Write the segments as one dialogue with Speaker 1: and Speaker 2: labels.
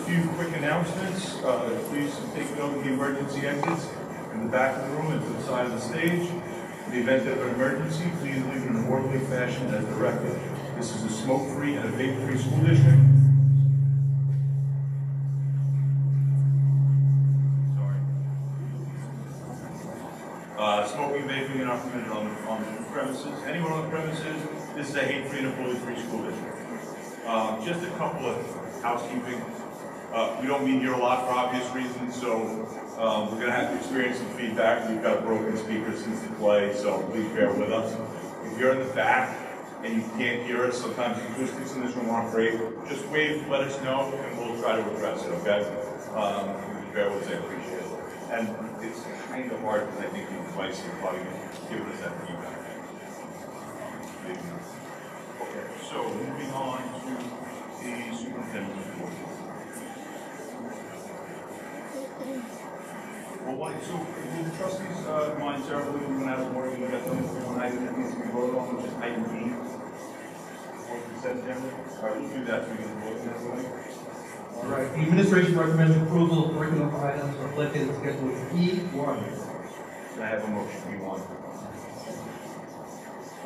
Speaker 1: few quick announcements. Please take note of the emergency exits in the back of the room and to the side of the stage. In the event of an emergency, please leave in an orderly fashion as directed. This is a smoke-free and a vape-free school district. Smoking and vaping are not permitted on the premises. Anyone on the premises, this is a hate-free and a bully-free school district. Just a couple of housekeeping. We don't meet here a lot for obvious reasons, so we're going to have to experience some feedback. We've got a broken speaker since the play, so please bear with us. If you're in the back and you can't hear us, sometimes the acoustics in this room aren't great. Just wave, let us know, and we'll try to address it, okay? Bear with us, I appreciate it. And it's kind of hard because I think the device is probably giving us that feedback. Okay, so moving on to the superintendent's report. Well, so will the trustees mind, Sarah, we're going to have a morning, we've got one item that needs to be voted on, which is item E. For consent agenda. All right, we'll do that so we can vote on that morning.
Speaker 2: All right, the administration recommends approval of curriculum items reflected in Schedule E1.
Speaker 1: Can I have a motion, E1?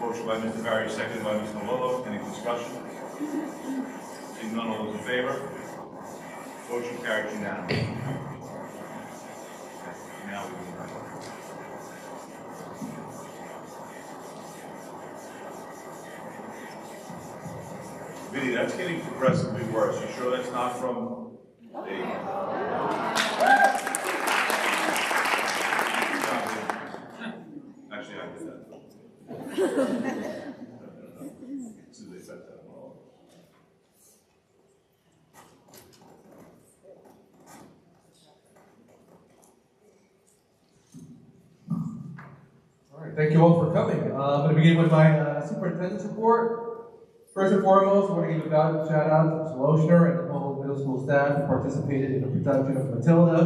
Speaker 1: Motion by Mr. Barry, seconded by Mr. Lillo. Any discussion? Seeing none, all those in favor? Motion carried unanimously. Now we can Vinny, that's getting progressively worse. You sure that's not from a... Actually, I did that. So they said that.
Speaker 2: All right, thank you all for coming. I'm going to begin with my superintendent's report. First and foremost, I want to give a valuable shout out to Mr. Lochner and the whole middle school staff who participated in the production of Matilda.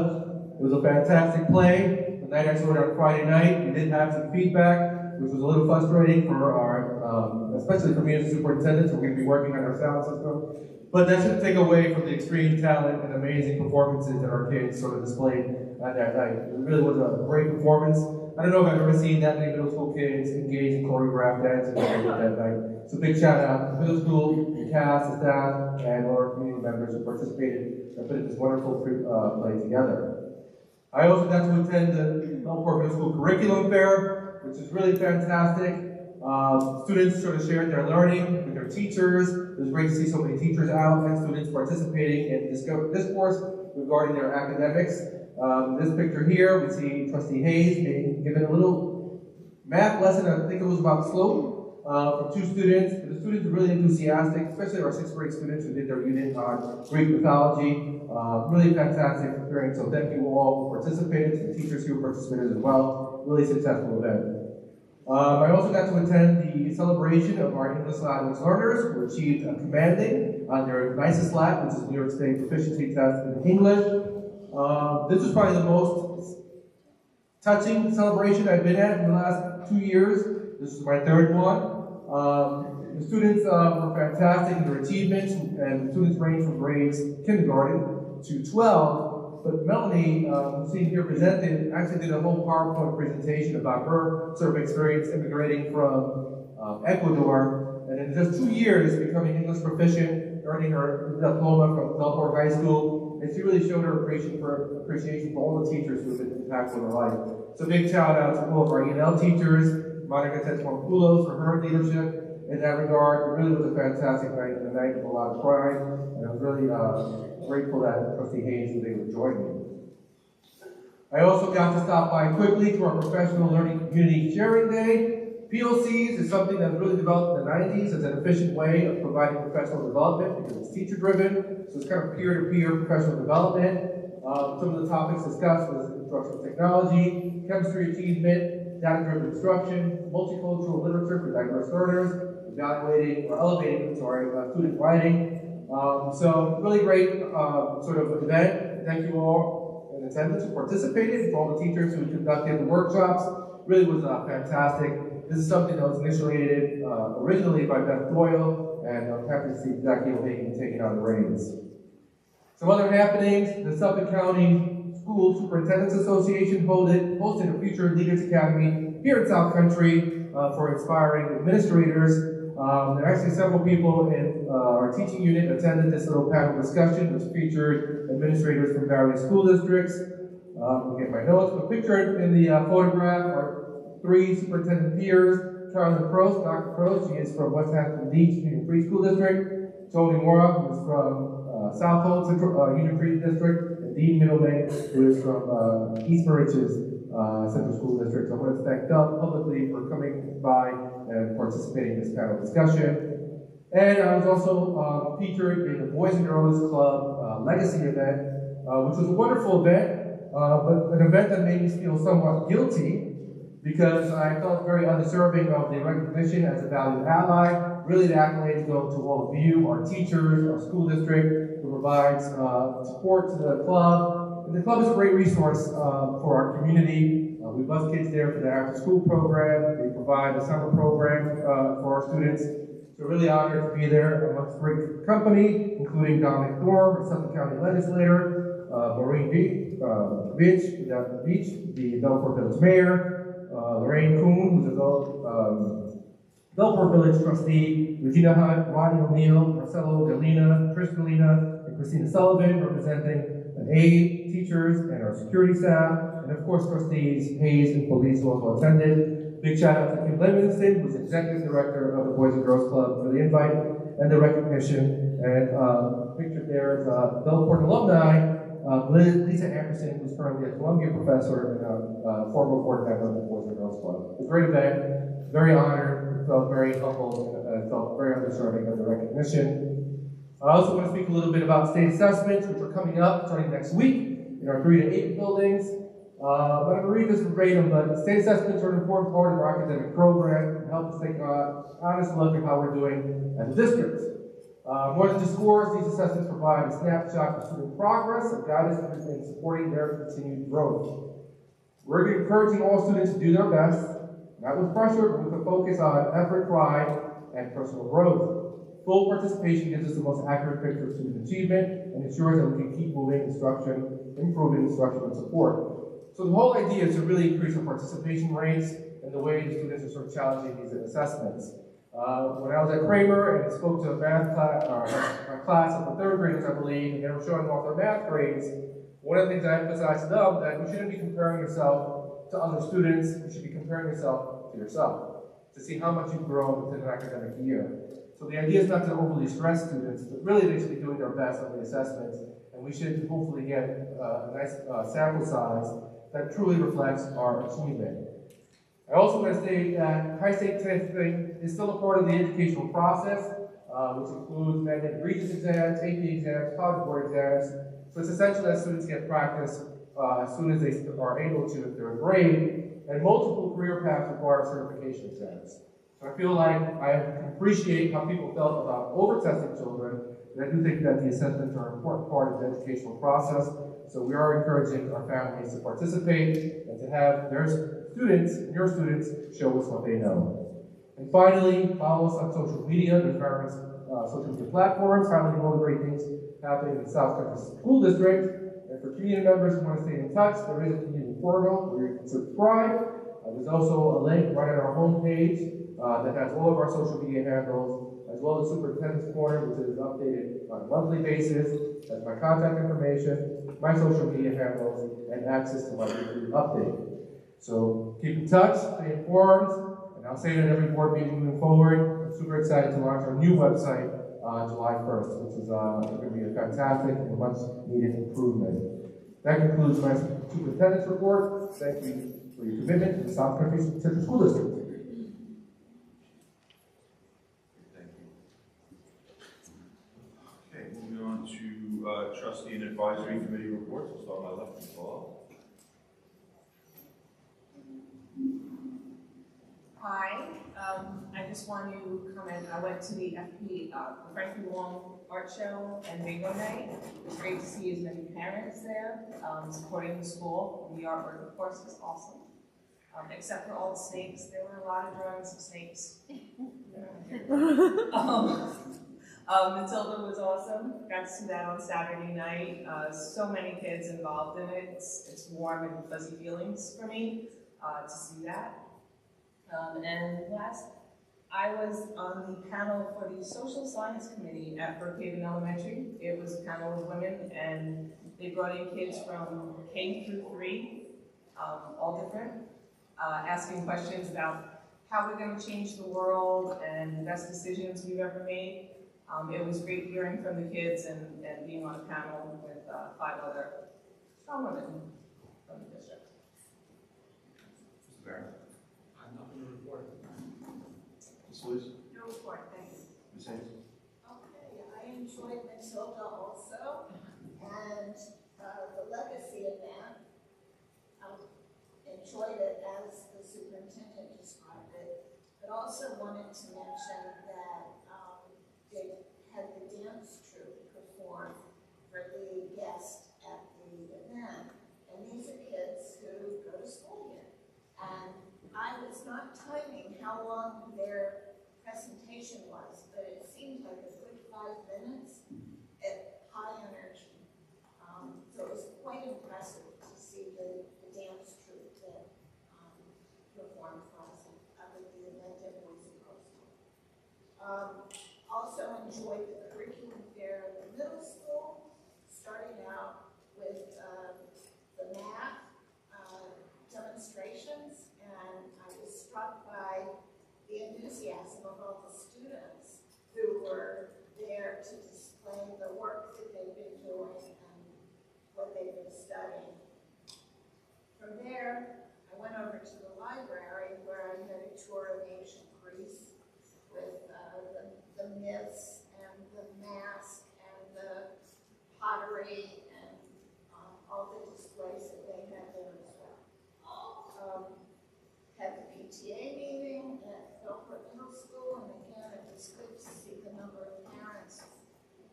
Speaker 2: It was a fantastic play. The night I saw it on Friday night, we did have some feedback, which was a little frustrating for our, especially for me as a superintendent, so we're going to be working on our sound system. But that shouldn't take away from the extreme talent and amazing performances that our kids sort of displayed at that night. It really was a great performance. I don't know if I've ever seen that many middle school kids engage in choreographed dancing that night. So big shout out to the middle school, the cast, the staff, and all our community members who participated and put this wonderful play together. I also got to attend the Elmport Middle School Curriculum Fair, which is really fantastic. Students sort of shared their learning with their teachers. It was great to see so many teachers out and students participating in discourse regarding their academics. This picture here, we see Trustee Hayes being given a little math lesson. I think it was about slope from two students. The students were really enthusiastic, especially our 6th grade students who did their unit on Greek mythology. Really fantastic experience. So thank you all who participated, to the teachers who participated as well. Really successful event. I also got to attend the celebration of our English language learners who achieved a commanding on their NICES lab, which is New York State proficiency test in English. This was probably the most touching celebration I've been at in the last 2 years. This is my 3rd one. The students were fantastic in their achievements, and the students range from grades kindergarten to 12. But Melanie, who's seen here presented, actually did a whole PowerPoint presentation about her sort of experience immigrating from Ecuador, and in just 2 years becoming English proficient, earning her diploma from Elmport High School. And she really showed her appreciation for all the teachers who have been impactful in her life. So big shout out to all of our ENL teachers, Monica Tetuan-Pulos for her leadership in that regard. It really was a fantastic night, and a night of a lot of pride. And I was really grateful that Trustee Hayes was able to join me. I also got to stop by quickly to our Professional Learning Community Sharing Day. PLCs is something that was really developed in the 90s as an efficient way of providing professional development because it's teacher-driven, so it's kind of peer-to-peer professional development. Some of the topics discussed was instructional technology, chemistry achievement, data-driven instruction, multicultural literature for diverse learners, evaluating or elevating, student writing. So really great sort of event. Thank you all in attendance who participated, for all the teachers who conducted the workshops. Really was fantastic. This is something that was initiated originally by Beth Doyle, and I'm happy to see Jackie O'Hagan taking on the reins. Some other happenings: the Suffolk County School Superintendents Association hosted a Future Leaders Academy here in South Country for inspiring administrators. There are actually several people in our teaching unit attended this little panel discussion, which featured administrators from various school districts. I'll get my notes, but pictured in the photograph are three superintendent peers. Carolyn Prost, Dr. Prost, she is from West Hampton Beach Union Free School District. Tony Mora, who is from Southold Central Union Free District, and Dean Middleman, who is from East Mauritius Central School District. So I want to thank Doug publicly for coming by and participating in this panel discussion. And I was also featured in the Boys and Girls Club Legacy event, which was a wonderful event, but an event that made me feel somewhat guilty because I felt very undeserving of the recognition as a valued ally. Really, the accolades go to all of you, our teachers, our school district, who provides support to the club. And the club is a great resource for our community. We bus kids there for the after-school program. They provide a summer program for our students. So really honored to be there amongst great company, including Dominic Thorne, a Suffolk County legislator, Maureen Beach, the Belport Village Mayor, Lorraine Kuhn, who's a Belport Village Trustee, Regina Hunt, Rodney O'Neill, Marcelo Galina, Trish Galina, and Christina Sullivan, representing an aide, teachers, and our security staff, and of course Trustees Hayes and Police who also attended. Big shout out to Kim Livingston, who's Executive Director of the Boys and Girls Club, for the invite and the recognition. And pictured there is Belport alumni, Lisa Anderson, who's currently a Columbia professor and former board member of the Boys and Girls Club. It was a great event, very honored, felt very humbled, and felt very undeserving of the recognition. I also want to speak a little bit about state assessments, which are coming up starting next week in our 3 to 8 buildings. I'm going to read this verbatim, but state assessments are an important part of our academic program and help us take an honest look at how we're doing as a district. More than just scores, these assessments provide a snapshot of student progress and guide us in supporting their continued growth. We're encouraging all students to do their best, not with pressure, but with a focus on effort, pride, and personal growth. Full participation gives us the most accurate picture of student achievement and ensures that we can keep moving improving instruction and support. So the whole idea is to really increase our participation rates and the way the students are sort of challenging these assessments. When I was at Kramer and spoke to a math class of the 3rd graders, I believe, and they were showing off their math grades, one of the things I emphasized to them that you shouldn't be comparing yourself to other students, you should be comparing yourself to yourself to see how much you've grown within an academic year. So the idea is not to overly stress students, but really they should be doing their best on the assessments, and we should hopefully get a nice sample size that truly reflects our achievement. I also want to say that high-stakes testing is still a part of the educational process, which includes mandated Regents exams, AP exams, college board exams. So it's essential that students get practice as soon as they are able to if they're in grade, and multiple career paths require certification exams. So I feel like I appreciate how people felt about over-testing children, and I do think that the assessments are an important part of the educational process. So we are encouraging our families to participate and to have their students, your students, show us what they know. And finally, follow us on social media. There's various social media platforms highlighting all the great things happening in the South Country School District. And for community members who want to stay in touch, there is a community portal where you can subscribe. There's also a link right on our homepage that has all of our social media handles, as well as Superintendent's Corner, which is updated on a monthly basis. That's my contact information, my social media handles, and access to my weekly update. So keep in touch, stay informed, and I'll say that every board meeting moving forward. I'm super excited to launch our new website July 1st, which is going to be a fantastic and much needed improvement. That concludes my superintendent's report. Thank you for your commitment to the South Country Central School District.
Speaker 1: Thank you. Okay, moving on to trustee and advisory committee reports. We'll start my left and follow.
Speaker 3: Hi, I just want to comment. I went to the FP, Frankie Wong Art Show and Bingo Night. It was great to see as many parents there supporting the school. The artwork, of course, was awesome. Except for all the snakes. There were a lot of drawings of snakes. Matilda was awesome. Got to see that on Saturday night. So many kids involved in it. It's warm and fuzzy feelings for me to see that. And last, I was on the panel for the Social Science Committee at Brookhaven Elementary. It was a panel of women, and they brought in kids from K through 3, all different, asking questions about how we're going to change the world and the best decisions we've ever made. It was great hearing from the kids and being on a panel with 5 other strong women from the district.
Speaker 1: Mr. Barron?
Speaker 4: I'm not going to report.
Speaker 1: Ms. Lewis?
Speaker 3: No report, thank you.
Speaker 1: Ms. Hayes?
Speaker 5: Okay, I enjoyed Matilda also, and the legacy event. I enjoyed it as the superintendent described it, but also wanted to mention that they had the dance troupe perform for the guests at the event, and these are kids who go to school here. And I was not timing how long their presentation was, but it seemed like a good 5 minutes at high energy. So it was quite impressive to see the dance troupe that performed for us at the event that we were supposed to. Also enjoyed the curriculum there at the middle school, starting out with the math demonstrations, and I was struck by the enthusiasm of all the students who were there to display the work that they've been doing and what they've been studying. From there, I went over to the library where I had a tour of ancient Greece with the myths and the mask and the pottery and all the displays that they had there as well. Had the PTA meeting at Philbrook Middle School, and again, it was good to see the number of parents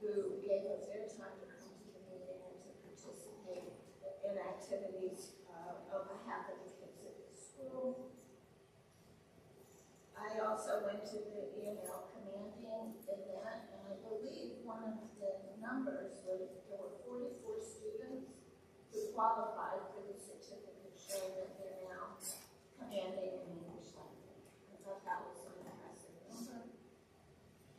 Speaker 5: who gave up their time to come to the meeting and to participate in activities on behalf of the kids at the school. I also went to the E&L commanding event, and I believe one of the numbers was there were 44 students who qualified for the certificate showing that they're now commanding in English language. I thought that was an impressive number.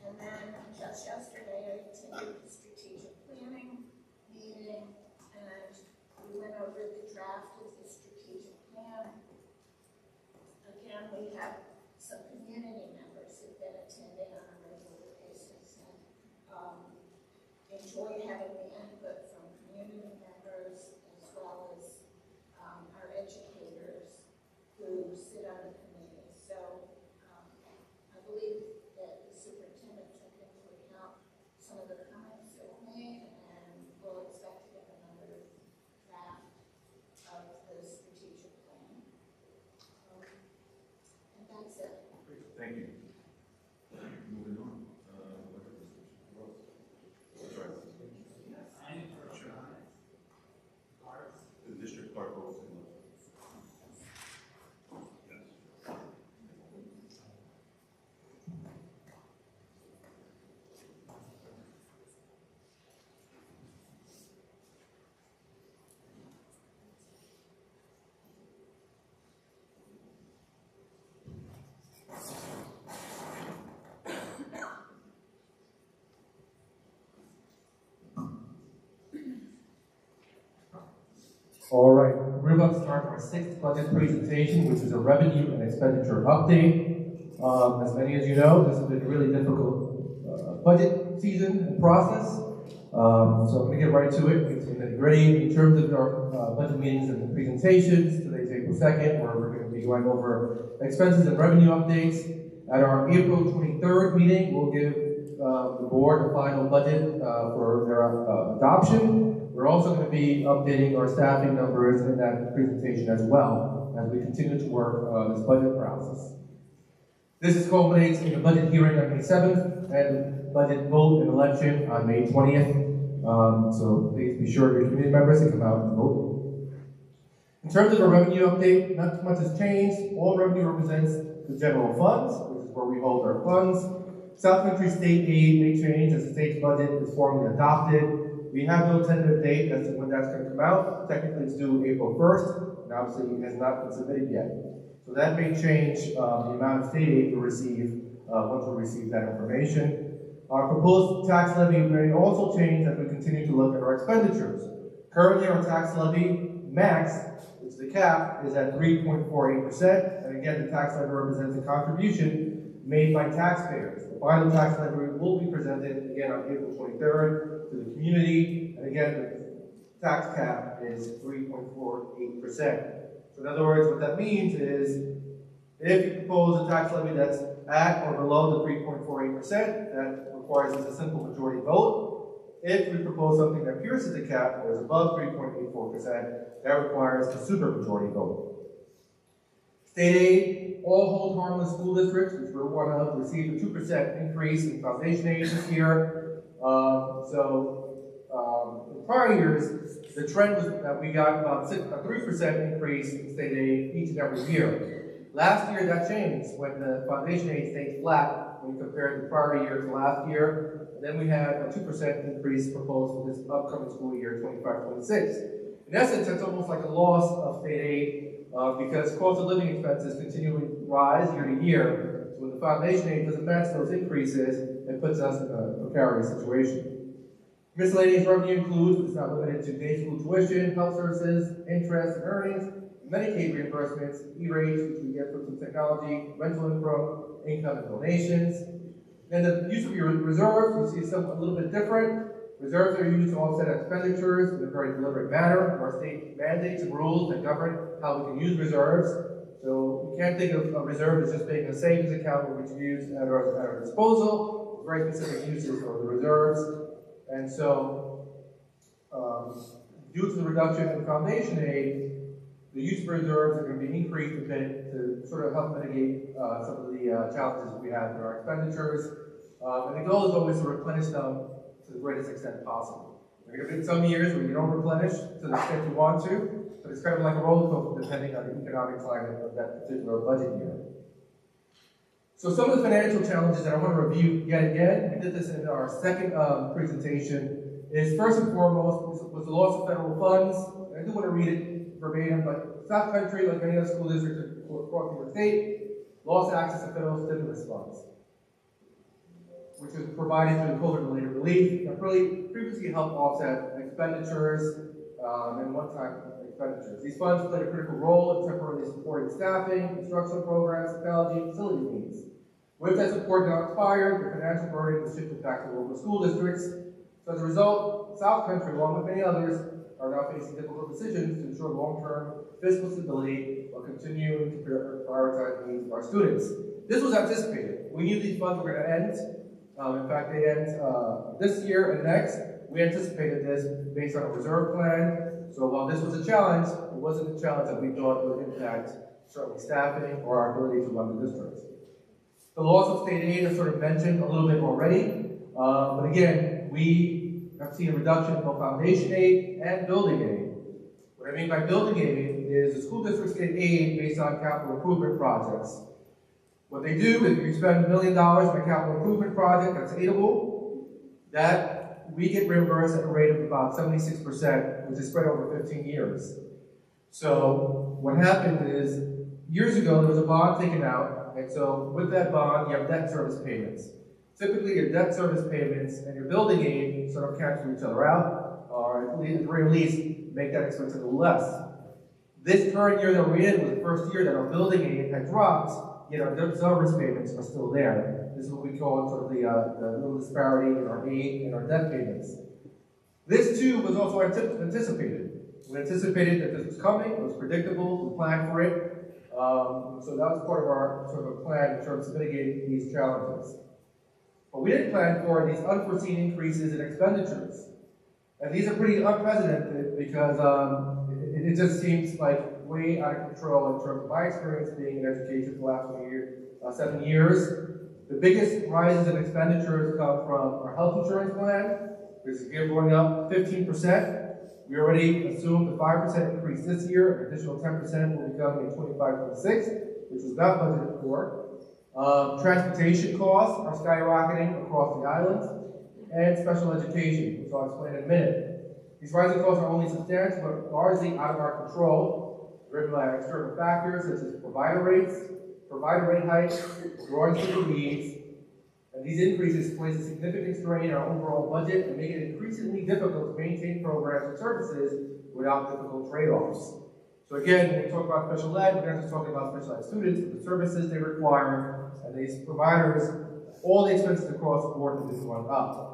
Speaker 5: And then just yesterday, I attended the strategic planning meeting, and we went over the draft of the strategic plan. Again, we have some community members who've been attending on a regular basis, and enjoy having the input from community members as well as our educators who sit on the committee. So I believe that the superintendent took into account some of the comments that were made, and we'll expect to get another draft of the strategic plan. And that's it.
Speaker 1: Thank you. Moving on. The district clerk will take notes.
Speaker 2: All right, we're about to start our 6th budget presentation, which is a revenue and expenditure update. As many as you know, this has been a really difficult budget season and process. So I'm going to get right to it. It's going to be great in terms of our budget meetings and the presentations. Today's April 2nd, where we're going to be going over expenses and revenue updates. At our April 23rd meeting, we'll give the board a final budget for their adoption. We're also going to be updating our staffing numbers in that presentation as well as we continue to work this budget process. This culminates in a budget hearing on May 7th and budget vote and election on May 20th. So please be sure your community members to come out and vote. In terms of a revenue update, not too much has changed. All revenue represents the general funds, which is where we hold our funds. South Country state aid may change as the state's budget is formally adopted. We have no tentative date as to when that's going to come out. Technically, it's due April 1st, and obviously it has not been submitted yet. So that may change the amount of state aid we receive once we receive that information. Our proposed tax levy may also change as we continue to look at our expenditures. Currently, our tax levy max, which is the cap, is at 3.48%. And again, the tax levy represents a contribution made by taxpayers. The final tax levy will be presented again on April 23rd to the community. And again, the tax cap is 3.48%. So in other words, what that means is if you propose a tax levy that's at or below the 3.48%, that requires a simple majority vote. If we propose something that pierces the cap or is above 3.84%, that requires a supermajority vote. State aid, all hold harmless school districts, which we're one of, received a 2% increase in foundation aid this year. In prior years, the trend was that we got about a 3% increase in state aid each and every year. Last year that changed when the foundation aid stayed flat when we compared the prior year to last year. And then we had a 2% increase proposed for this upcoming school year, 25-26. In essence, it's almost like a loss of state aid because cost of living expenses continually rise year to year. So when the foundation aid doesn't match those increases, it puts us in a precarious situation. Miscellaneous revenue includes, but it's not limited to, day school tuition, health services, interest and earnings, Medicaid reimbursements, E-rates, which we get from some technology, rental income and donations. And the use of your reserves, we see something a little bit different. Reserves are used to offset expenditures in a very deliberate manner. There are state mandates and rules that govern how we can use reserves. So we can't think of a reserve as just being a savings account where we can use at our disposal. Very specific uses for the reserves. And so, due to the reduction in foundation aid, the use of reserves are going to be increased a bit to sort of help mitigate some of the challenges that we have in our expenditures. And the goal is always to replenish them to the greatest extent possible. There are going to be some years where you don't replenish to the extent you want to, but it's kind of like a roller coaster depending on the economic climate of that particular budget year. So some of the financial challenges that I want to review yet again, we did this in our second presentation, is first and foremost was the loss of federal funds. And I do want to read it verbatim, but South Country, like many other school districts across New York State, lost access to federal stimulus funds, which was provided through the COVID-related relief that previously helped offset expenditures and one-time expenditures. These funds played a critical role in temporarily supporting staffing, instructional programs, technology, and facility needs. With that support now expired, the financial burden was shifted back to local school districts. So as a result, South Country, along with many others, are now facing difficult decisions to ensure long-term fiscal stability while continuing to prioritize the needs of our students. This was anticipated. We knew these funds were going to end. In fact, they end this year and next. We anticipated this based on a reserve plan. So while this was a challenge, it wasn't a challenge that we thought would impact certainly staffing or our ability to run the district. The loss of state aid is sort of mentioned a little bit already. But again, we have seen a reduction in both foundation aid and building aid. What I mean by building aid is the school districts get aid based on capital improvement projects. What they do is if you spend $1 million in a capital improvement project that's aidable, that we get reimbursed at a rate of about 76%, which is spread over 15 years. So what happened is, years ago there was a bond taken out, and so with that bond you have debt service payments. Typically your debt service payments and your building aid sort of cancel each other out, or at the very least make that expense a little less. This current year that we're in was the first year that our building aid had dropped, yet our debt service payments are still there. This is what we call sort of the little disparity in our aid and our debt payments. This too was also anticipated. We anticipated that this was coming, it was predictable, we planned for it. So that was part of our sort of a plan in terms of mitigating these challenges. But we didn't plan for these unforeseen increases in expenditures. And these are pretty unprecedented because it just seems like way out of control in terms of my experience being in education for the last 7 years. The biggest rises in expenditures come from our health insurance plan, which is again going up 15%. We already assumed a 5% increase this year, an additional 10% will be coming in 25-26, which was not budgeted for. Transportation costs are skyrocketing across the island, and special education, which I'll explain in a minute. These rising costs are only substantial, but largely out of our control, driven by external factors such as provider rate hikes, growing student needs, and these increases place a significant strain on our overall budget and make it increasingly difficult to maintain programs and services without difficult trade-offs. So again, when we talk about special ed, we're not just talking about special ed students, but the services they require, and these providers, all the expenses across the board have been going up.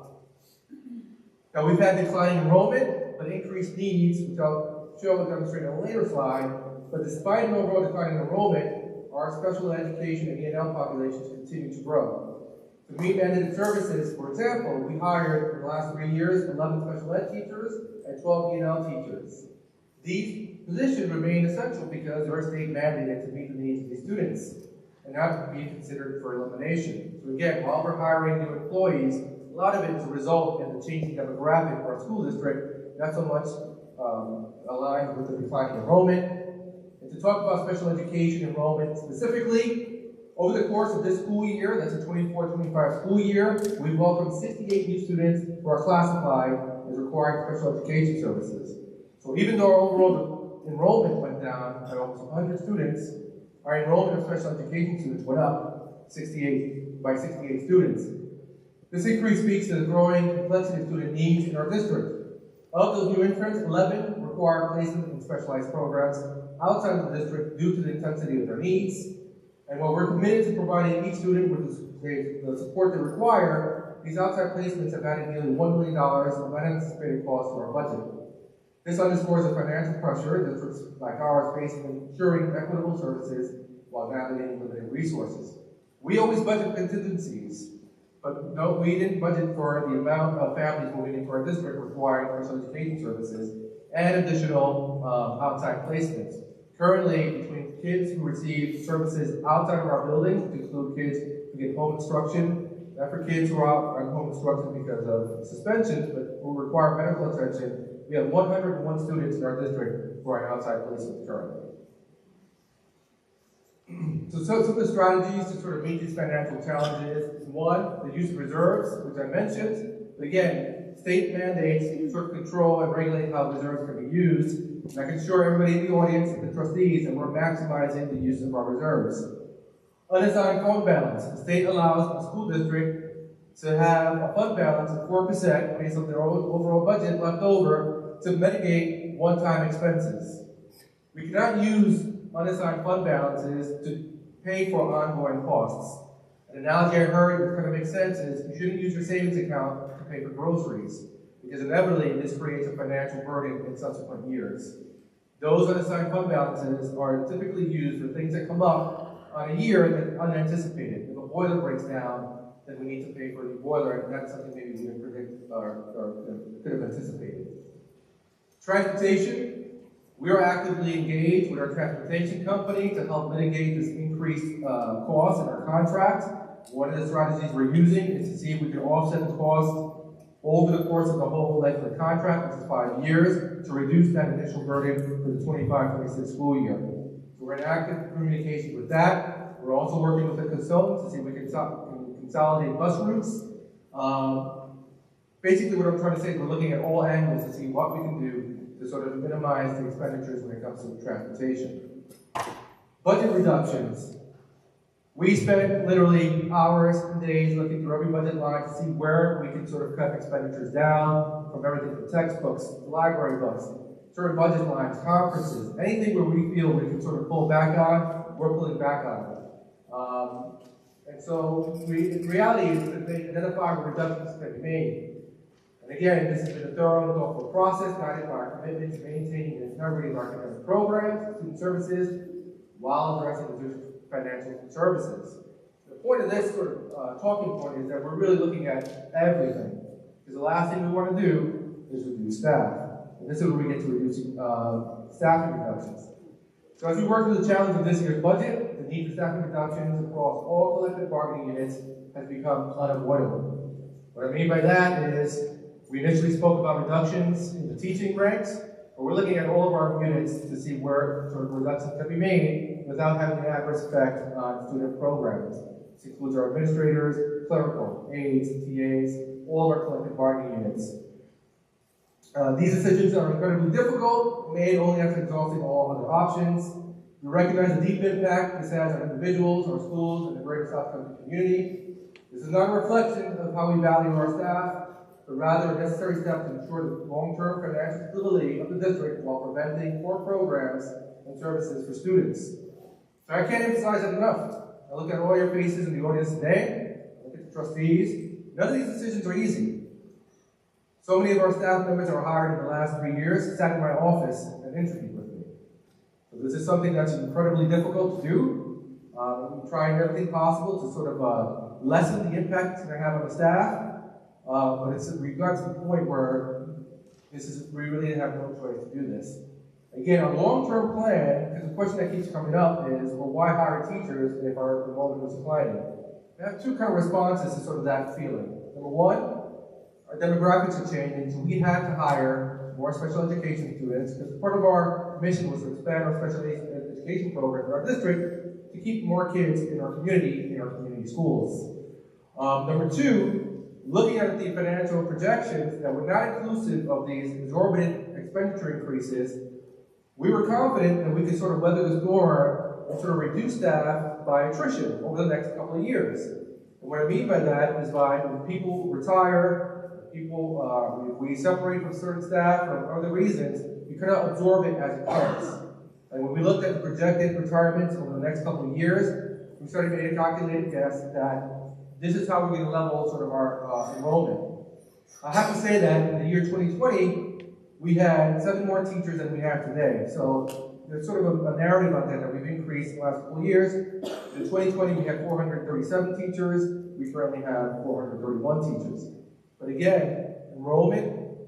Speaker 2: Now we've had declining enrollment, but increased needs, which I'll show and demonstrate on a later slide, but despite an overall decline in enrollment, our special education and E&L populations continue to grow. To meet mandated services, for example, we hired in the last 3 years 11 special ed teachers and 12 E&L teachers. These positions remain essential because they are state mandated to meet the needs of these students and not to be considered for elimination. So again, while we're hiring new employees, a lot of it is a result in the changing demographic of our school district, not so much aligned with the declining enrollment. And to talk about special education enrollment specifically, over the course of this school year, that's the 24-25 school year, we've welcomed 68 new students who are classified as requiring special education services. So even though our overall enrollment went down by almost 100 students, our enrollment of special education students went up by 68 students. This increase speaks to the growing complexity of student needs in our district. Of those new interns, 11 require placement in specialized programs outside of the district due to the intensity of their needs. And while we're committed to providing each student with the support they require, these outside placements have added nearly $1 million of unanticipated costs to our budget. This underscores the financial pressure districts like ours face in ensuring equitable services while navigating limited resources. We always budget contingencies, but no, we didn't budget for the amount of families moving into our district requiring special education services and additional outside placements. Currently, between kids who receive services outside of our buildings, which include kids who get home instruction, not for kids who are out on home instruction because of suspensions, but who require medical attention, we have 101 students in our district who are in outside placement currently. So some of the strategies to sort of meet these financial challenges is one, the use of reserves, which I mentioned. But again, state mandates sort of control and regulate how reserves can be used. And I can assure everybody in the audience and the trustees that we're maximizing the use of our reserves. Unassigned fund balance. The state allows the school district to have a fund balance of 4% based on their overall budget left over to mitigate one-time expenses. We cannot use unassigned fund balances to pay for ongoing costs. An analogy I heard that kind of makes sense is you shouldn't use your savings account to pay for groceries, because inevitably this creates a financial burden in subsequent years. Those unassigned fund balances are typically used for things that come up on a year that are unanticipated. If a boiler breaks down, then we need to pay for the boiler, and that's something maybe we didn't predict or could have anticipated. Transportation. We are actively engaged with our transportation company to help mitigate this increased cost in our contract. One of the strategies we're using is to see if we can offset the cost over the course of the whole length of the contract, which is 5 years, to reduce that initial burden for the 25-26 school year. So we're in active communication with that. We're also working with the consultants to see if we can consolidate bus routes. Basically what I'm trying to say is we're looking at all angles to see what we can do to sort of minimize the expenditures when it comes to transportation. Budget reductions. We spent literally hours and days looking through every budget line to see where we can sort of cut expenditures down, from everything from textbooks, library books, certain budget lines, conferences, anything where we feel we can sort of pull back on, we're pulling back on it. And so the reality is that they identify where reductions can be made. And again, this has been a thorough and thoughtful process guided by our commitment to maintaining the integrity of our academic programs, student services, while addressing the district's financial services. The point of this sort of talking point is that we're really looking at everything. Because the last thing we want to do is reduce staff. And this is where we get to reducing staffing reductions. So as we work through the challenge of this year's budget, the need for staffing reductions across all collective bargaining units has become unavoidable. What I mean by that is, we initially spoke about reductions in the teaching ranks, but we're looking at all of our units to see where sort of reductions can be made without having an adverse effect on student programs. This includes our administrators, clerical, aides, TAs, all of our collective bargaining units. These decisions are incredibly difficult, made only after exhausting all other options. We recognize the deep impact this has on individuals, our schools, and the greater South Country community. This is not a reflection of how we value our staff, but rather a necessary step to ensure the long-term financial stability of the district while preventing poor programs and services for students. So I can't emphasize that enough. I look at all your faces in the audience today, I look at the trustees. None of these decisions are easy. So many of our staff members that were hired in the last 3 years sat in my office and interviewed with me. So this is something that's incredibly difficult to do. We're trying everything possible to sort of lessen the impact it's going to have on the staff. But we've got to the point where we really have no choice to do this. Again, our long-term plan, because the question that keeps coming up is, well, why hire teachers if our enrollment was declining? I have two kind of responses to sort of that feeling. Number one, our demographics are changing, so we had to hire more special education students, because part of our mission was to expand our special education program in our district to keep more kids in our community schools. Number two, looking at the financial projections that were not inclusive of these exorbitant expenditure increases, we were confident that we could sort of weather the storm and sort of reduce staff by attrition over the next couple of years. And what I mean by that is by when people retire, we separate from certain staff for other reasons, we cannot absorb it as it comes. And when we looked at the projected retirements over the next couple of years, we started making a calculated guess that this is how we're going to level sort of our enrollment. I have to say that in the year 2020, we had 7 more teachers than we have today. So there's sort of a narrative out there that we've increased in the last couple of years. In 2020, we had 437 teachers. We currently have 431 teachers. But again, enrollment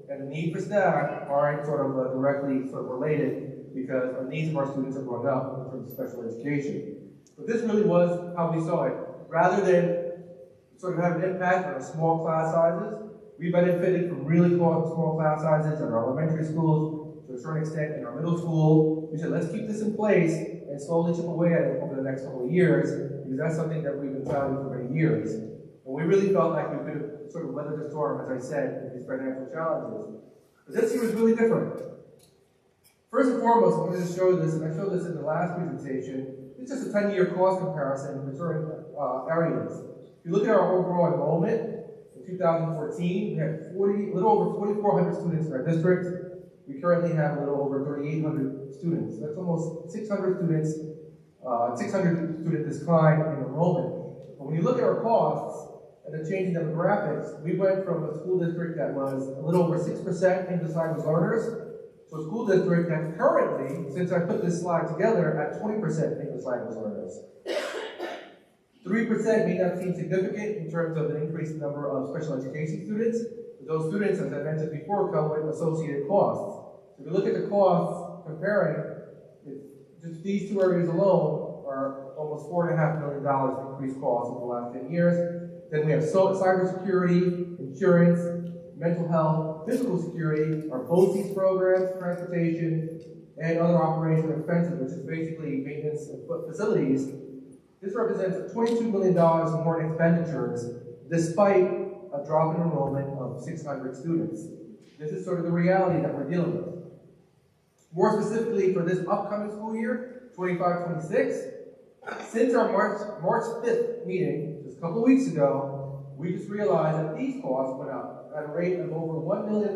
Speaker 2: and the need for staff aren't sort of directly sort of related, because our needs of our students are going up in terms of special education. But this really was how we saw it. Rather than sort of have an impact on our small class sizes, we benefited from really small class sizes in our elementary schools, to a certain extent in our middle school. We said, let's keep this in place and slowly chip away at it over the next couple of years, because that's something that we've been touting for many years. And we really felt like we could have sort of weathered the storm, as I said, with these financial challenges. But this year was really different. First and foremost, I wanted to show this, and I showed this in the last presentation. It's just a 10-year cost comparison for certain areas. If you look at our overall enrollment, in 2014, we had a little over 4,400 students in our district. We currently have a little over 3,800 students. That's almost 600 student decline in enrollment. But when you look at our costs and the changing demographics, we went from a school district that was a little over 6% English language learners to a school district that currently, since I put this slide together, at 20% English language learners. 3% may not seem significant in terms of the increased number of special education students, but those students, as I mentioned before, come with associated costs. So if you look at the costs, comparing, just these two areas alone are almost $4.5 million increased costs over the last 10 years. Then we have cybersecurity, insurance, mental health, physical security, our BOCES programs, transportation, and other operational expenses, which is basically maintenance of facilities. This represents $22 million more in expenditures, despite a drop in enrollment of 600 students. This is sort of the reality that we're dealing with. More specifically, for this upcoming school year, 25-26, since our March 5th meeting, just a couple of weeks ago, we just realized that these costs went up at a rate of over $1 million.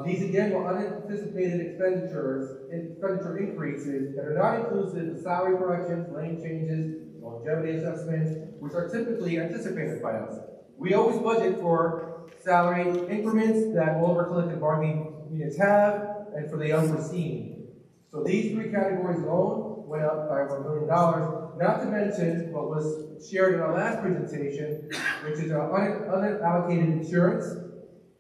Speaker 2: These again were unanticipated expenditure increases that are not inclusive of salary corrections, lane changes, longevity assessments, which are typically anticipated by us. We always budget for salary increments that all of our collective bargaining units have, and for the unforeseen. So these 3 categories alone went up by over $1 million, not to mention what was shared in our last presentation, which is unallocated insurance.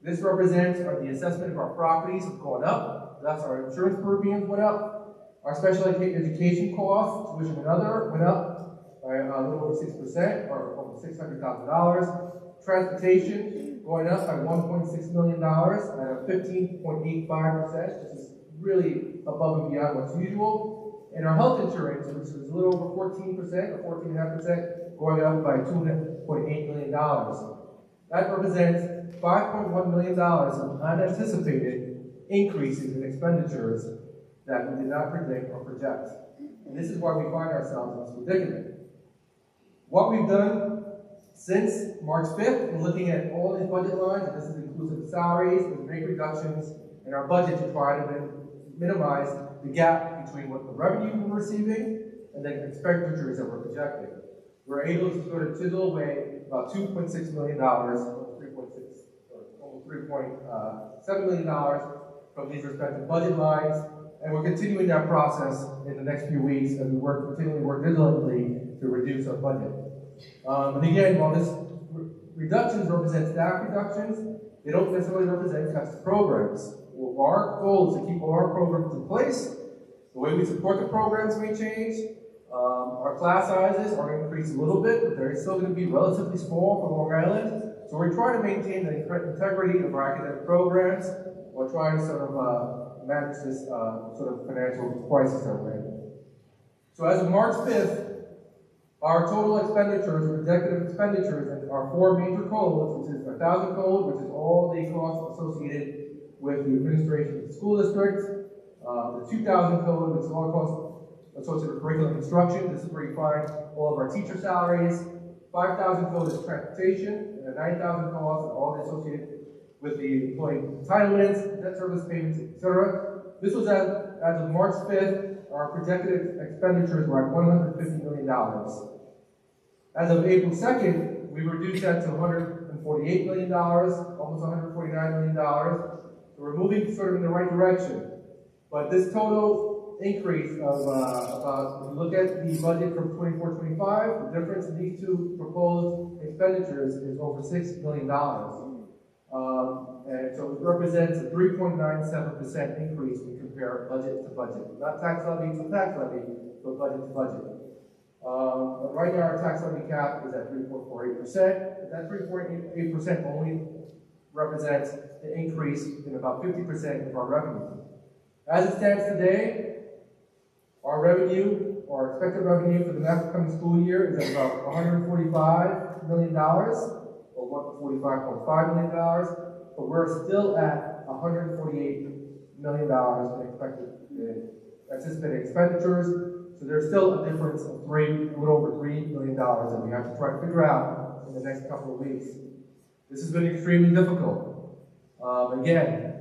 Speaker 2: This represents the assessment of our properties have gone up. Thus, our insurance premiums went up. Our special education costs, tuition and other, went up by a little over 6%, or almost $600,000. Transportation going up by $1.6 million at a 15.85%, which is really above and beyond what's usual. And our health insurance, which was a little over 14% or 14.5%, going up by $2.8 million. That represents $5.1 million of unanticipated increases in expenditures that we did not predict or project. And this is why we find ourselves in this predicament. What we've done since March 5th in looking at all these budget lines, and this is inclusive of salaries, and rate reductions, and our budget to try to minimize the gap between what the revenue we're receiving and the expenditures that we're projecting. We're able to sort of chisel away about $2.6 million, or almost $3.7 million from these respective budget lines, and we're continuing that process in the next few weeks as we continually work diligently to reduce our budget. And again, while this reductions represent staff reductions, they don't necessarily represent cuts to programs. Well, our goal is to keep all our programs in place. The way we support the programs may change. Our class sizes are going to increase a little bit, but they're still going to be relatively small for Long Island. So we're trying to maintain the integrity of our academic programs while trying to sort of manage this sort of financial crisis that we're in. So as of March 5th, our total expenditures, projected expenditures, in our four major codes, which is the 1,000 code, which is all the costs associated with the administration of the school district, the 2,000 code, which is all costs associated with curriculum instruction. This is where you find all of our teacher salaries. 5,000 code is transportation, and the 9,000 costs are all associated with the employee entitlements, debt service payments, etc. This was as of March 5th, our projected expenditures were at $150 million. As of April 2nd, we reduced that to $148 million, almost $149 million. So we're moving sort of in the right direction. But this total increase of if you look at the budget from 24-25, the difference in these two proposed expenditures is over $6 million. And so it represents a 3.97% increase when you compare budget to budget. Not tax levy to tax levy, but budget to budget. But right now our tax levy cap is at 3.48%. That 3.8% only represents an increase in about 50% of our revenue. As it stands today, our revenue, or expected revenue for the next coming school year is at about $145 million, or $145.5 million, but we're still at $148 million in anticipated expenditures. So there's still a difference of a little over $3 million that we have to try to figure out in the next couple of weeks. This has been extremely difficult. Again,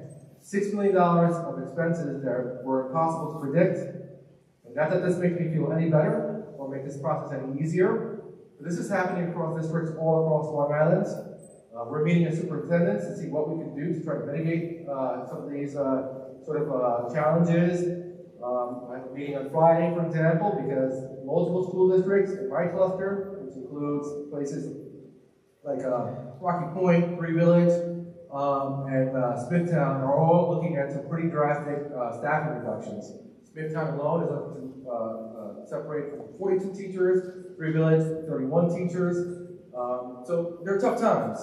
Speaker 2: $6 million of expenses that were impossible to predict. And not that this makes me feel any better or make this process any easier, but this is happening across districts all across Long Island. We're meeting as superintendents to see what we can do to try to mitigate some of these challenges. I have a meeting on Friday, for example, because multiple school districts in my cluster, which includes places like Rocky Point, Green Village, and Smithtown, are all looking at some pretty drastic staffing reductions. Smithtown alone is looking to separate from 42 teachers, Green Village, 31 teachers. So they're tough times.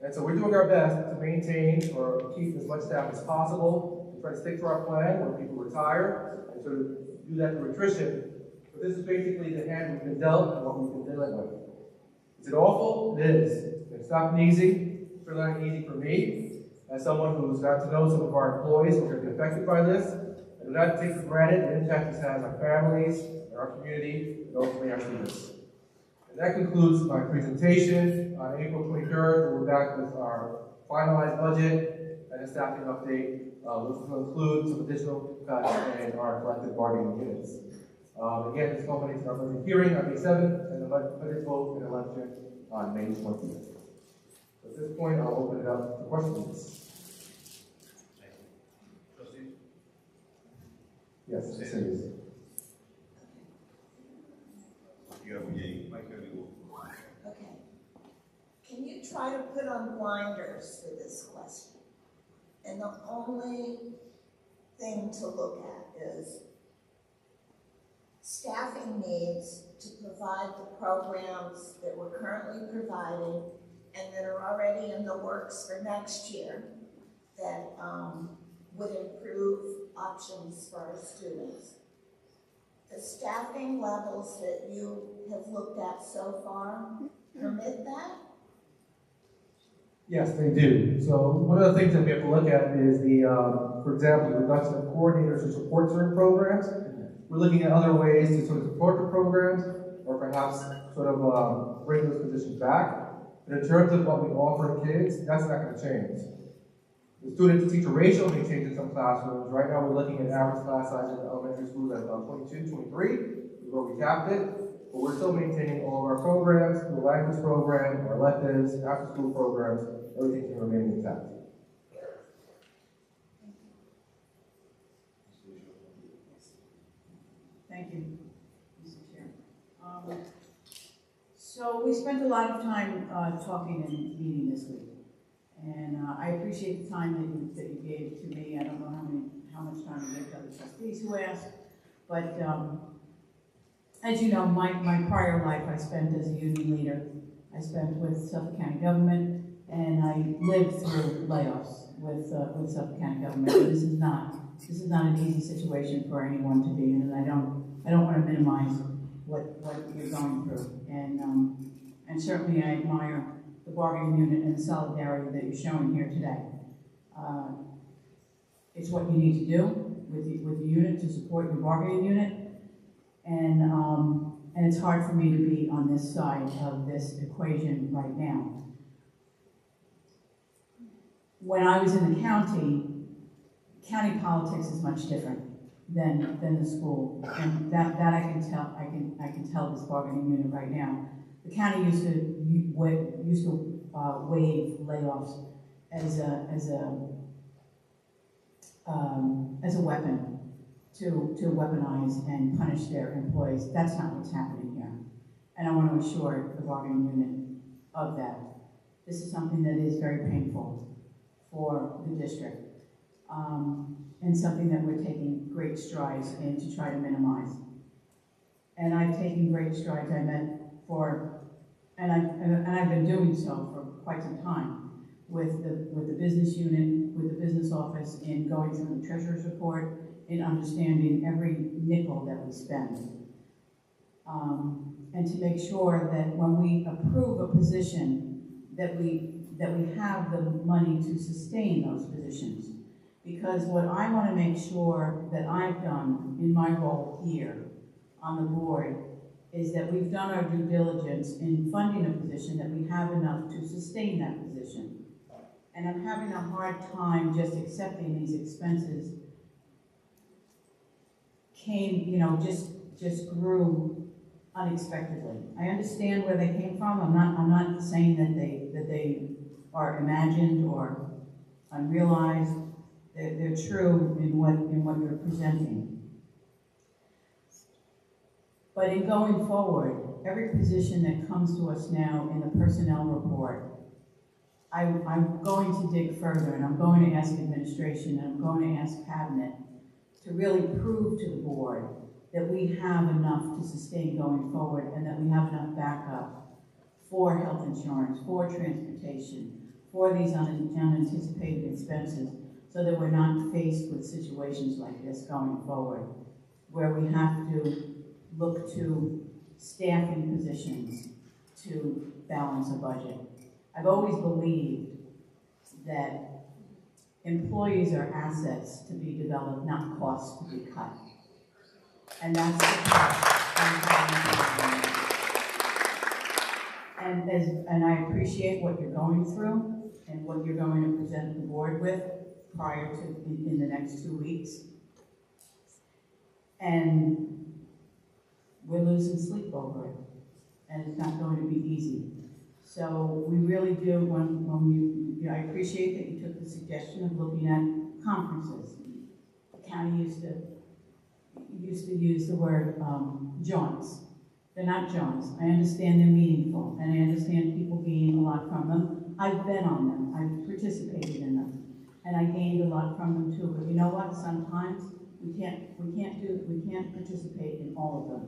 Speaker 2: And so we're doing our best to maintain or keep as much staff as possible, to try to stick to our plan when people retire, and sort of do that through attrition. But this is basically the hand we've been dealt and what we've been dealing with. Is it awful? It is. It's not easy. It's really not easy for me, as someone who's got to know some of our employees who are going to be affected by this. I do not take for granted the impact this has on our families, and our community, and ultimately our students. And that concludes my presentation. On April 23rd, we'll be back with our finalized budget and a staffing update, which will include some additional cuts in our collective bargaining units. Again, this culminates in our budget hearing on May 7th and the budget vote and election on May 20th. So at this point, I'll open it up to questions.
Speaker 1: Trustee?
Speaker 2: Yes, please.
Speaker 1: You have a mic.
Speaker 5: Okay. Can you try to put on blinders for this question? And the only thing to look at is staffing needs to provide the programs that we're currently providing and that are already in the works for next year that would improve options for our students. the staffing levels that you have looked at so far permit that?
Speaker 2: Yes, they do. So one of the things that we have to look at is the, for example, the reduction of coordinators who support certain programs. We're looking at other ways to sort of support the programs, or perhaps sort of bring those positions back. But in terms of what we offer kids, that's not going to change. The student-to-teacher ratio may change in some classrooms. Right now, we're looking at average class size in the elementary schools at about 22, 23, is where we capped it. But we're still maintaining all of our programs, the language program, our electives, after-school programs, everything can remain intact.
Speaker 6: Thank you, Mr. Chair. So we spent a lot of time talking and meeting this week. And I appreciate the time that you gave to me. I don't know how much time you gave to other trustees who asked, but as you know, my prior life I spent as a union leader. I spent with Suffolk County government, and I lived through layoffs with Suffolk County government. And this is not an easy situation for anyone to be in, and I don't want to minimize what you're going through. And certainly I admire the bargaining unit and the solidarity that you're showing here today. It's what you need to do with the unit to support your bargaining unit, and it's hard for me to be on this side of this equation right now. When I was in the county politics is much different than the school, and that I can tell. I can tell this bargaining unit right now. The county used to waive layoffs as a weapon to weaponize and punish their employees. That's not what's happening here, and I want to assure the bargaining unit of that. This is something that is very painful for the district, and something that we're taking great strides in to try to minimize. And I've taken great strides. I've been doing so for quite some time with the business unit, with the business office, in going through the treasurer's report, in understanding every nickel that we spend, and to make sure that when we approve a position, that we have the money to sustain those positions. Because what I want to make sure that I've done in my role here on the board is that we've done our due diligence in funding a position, that we have enough to sustain that position. And I'm having a hard time just accepting these expenses just grew unexpectedly. I understand where they came from. I'm not saying that they are imagined or unrealized. They're true in what you're presenting. But in going forward, every position that comes to us now in the personnel report, I'm going to dig further, and I'm going to ask administration, and I'm going to ask cabinet to really prove to the board that we have enough to sustain going forward, and that we have enough backup for health insurance, for transportation, for these unanticipated expenses, so that we're not faced with situations like this going forward, where we have to look to staffing positions to balance a budget. I've always believed that employees are assets to be developed, not costs to be cut. And that's the part. And I appreciate what you're going through and what you're going to present the board with prior to in the next 2 weeks. And we're losing sleep over it, and it's not going to be easy. So we really do, I appreciate that you took the suggestion of looking at conferences. The county used to use the word jaunts. They're not jaunts. I understand they're meaningful, and I understand people gain a lot from them. I've been on them. I've participated in them, and I gained a lot from them too. But you know what? Sometimes we can't participate in all of them.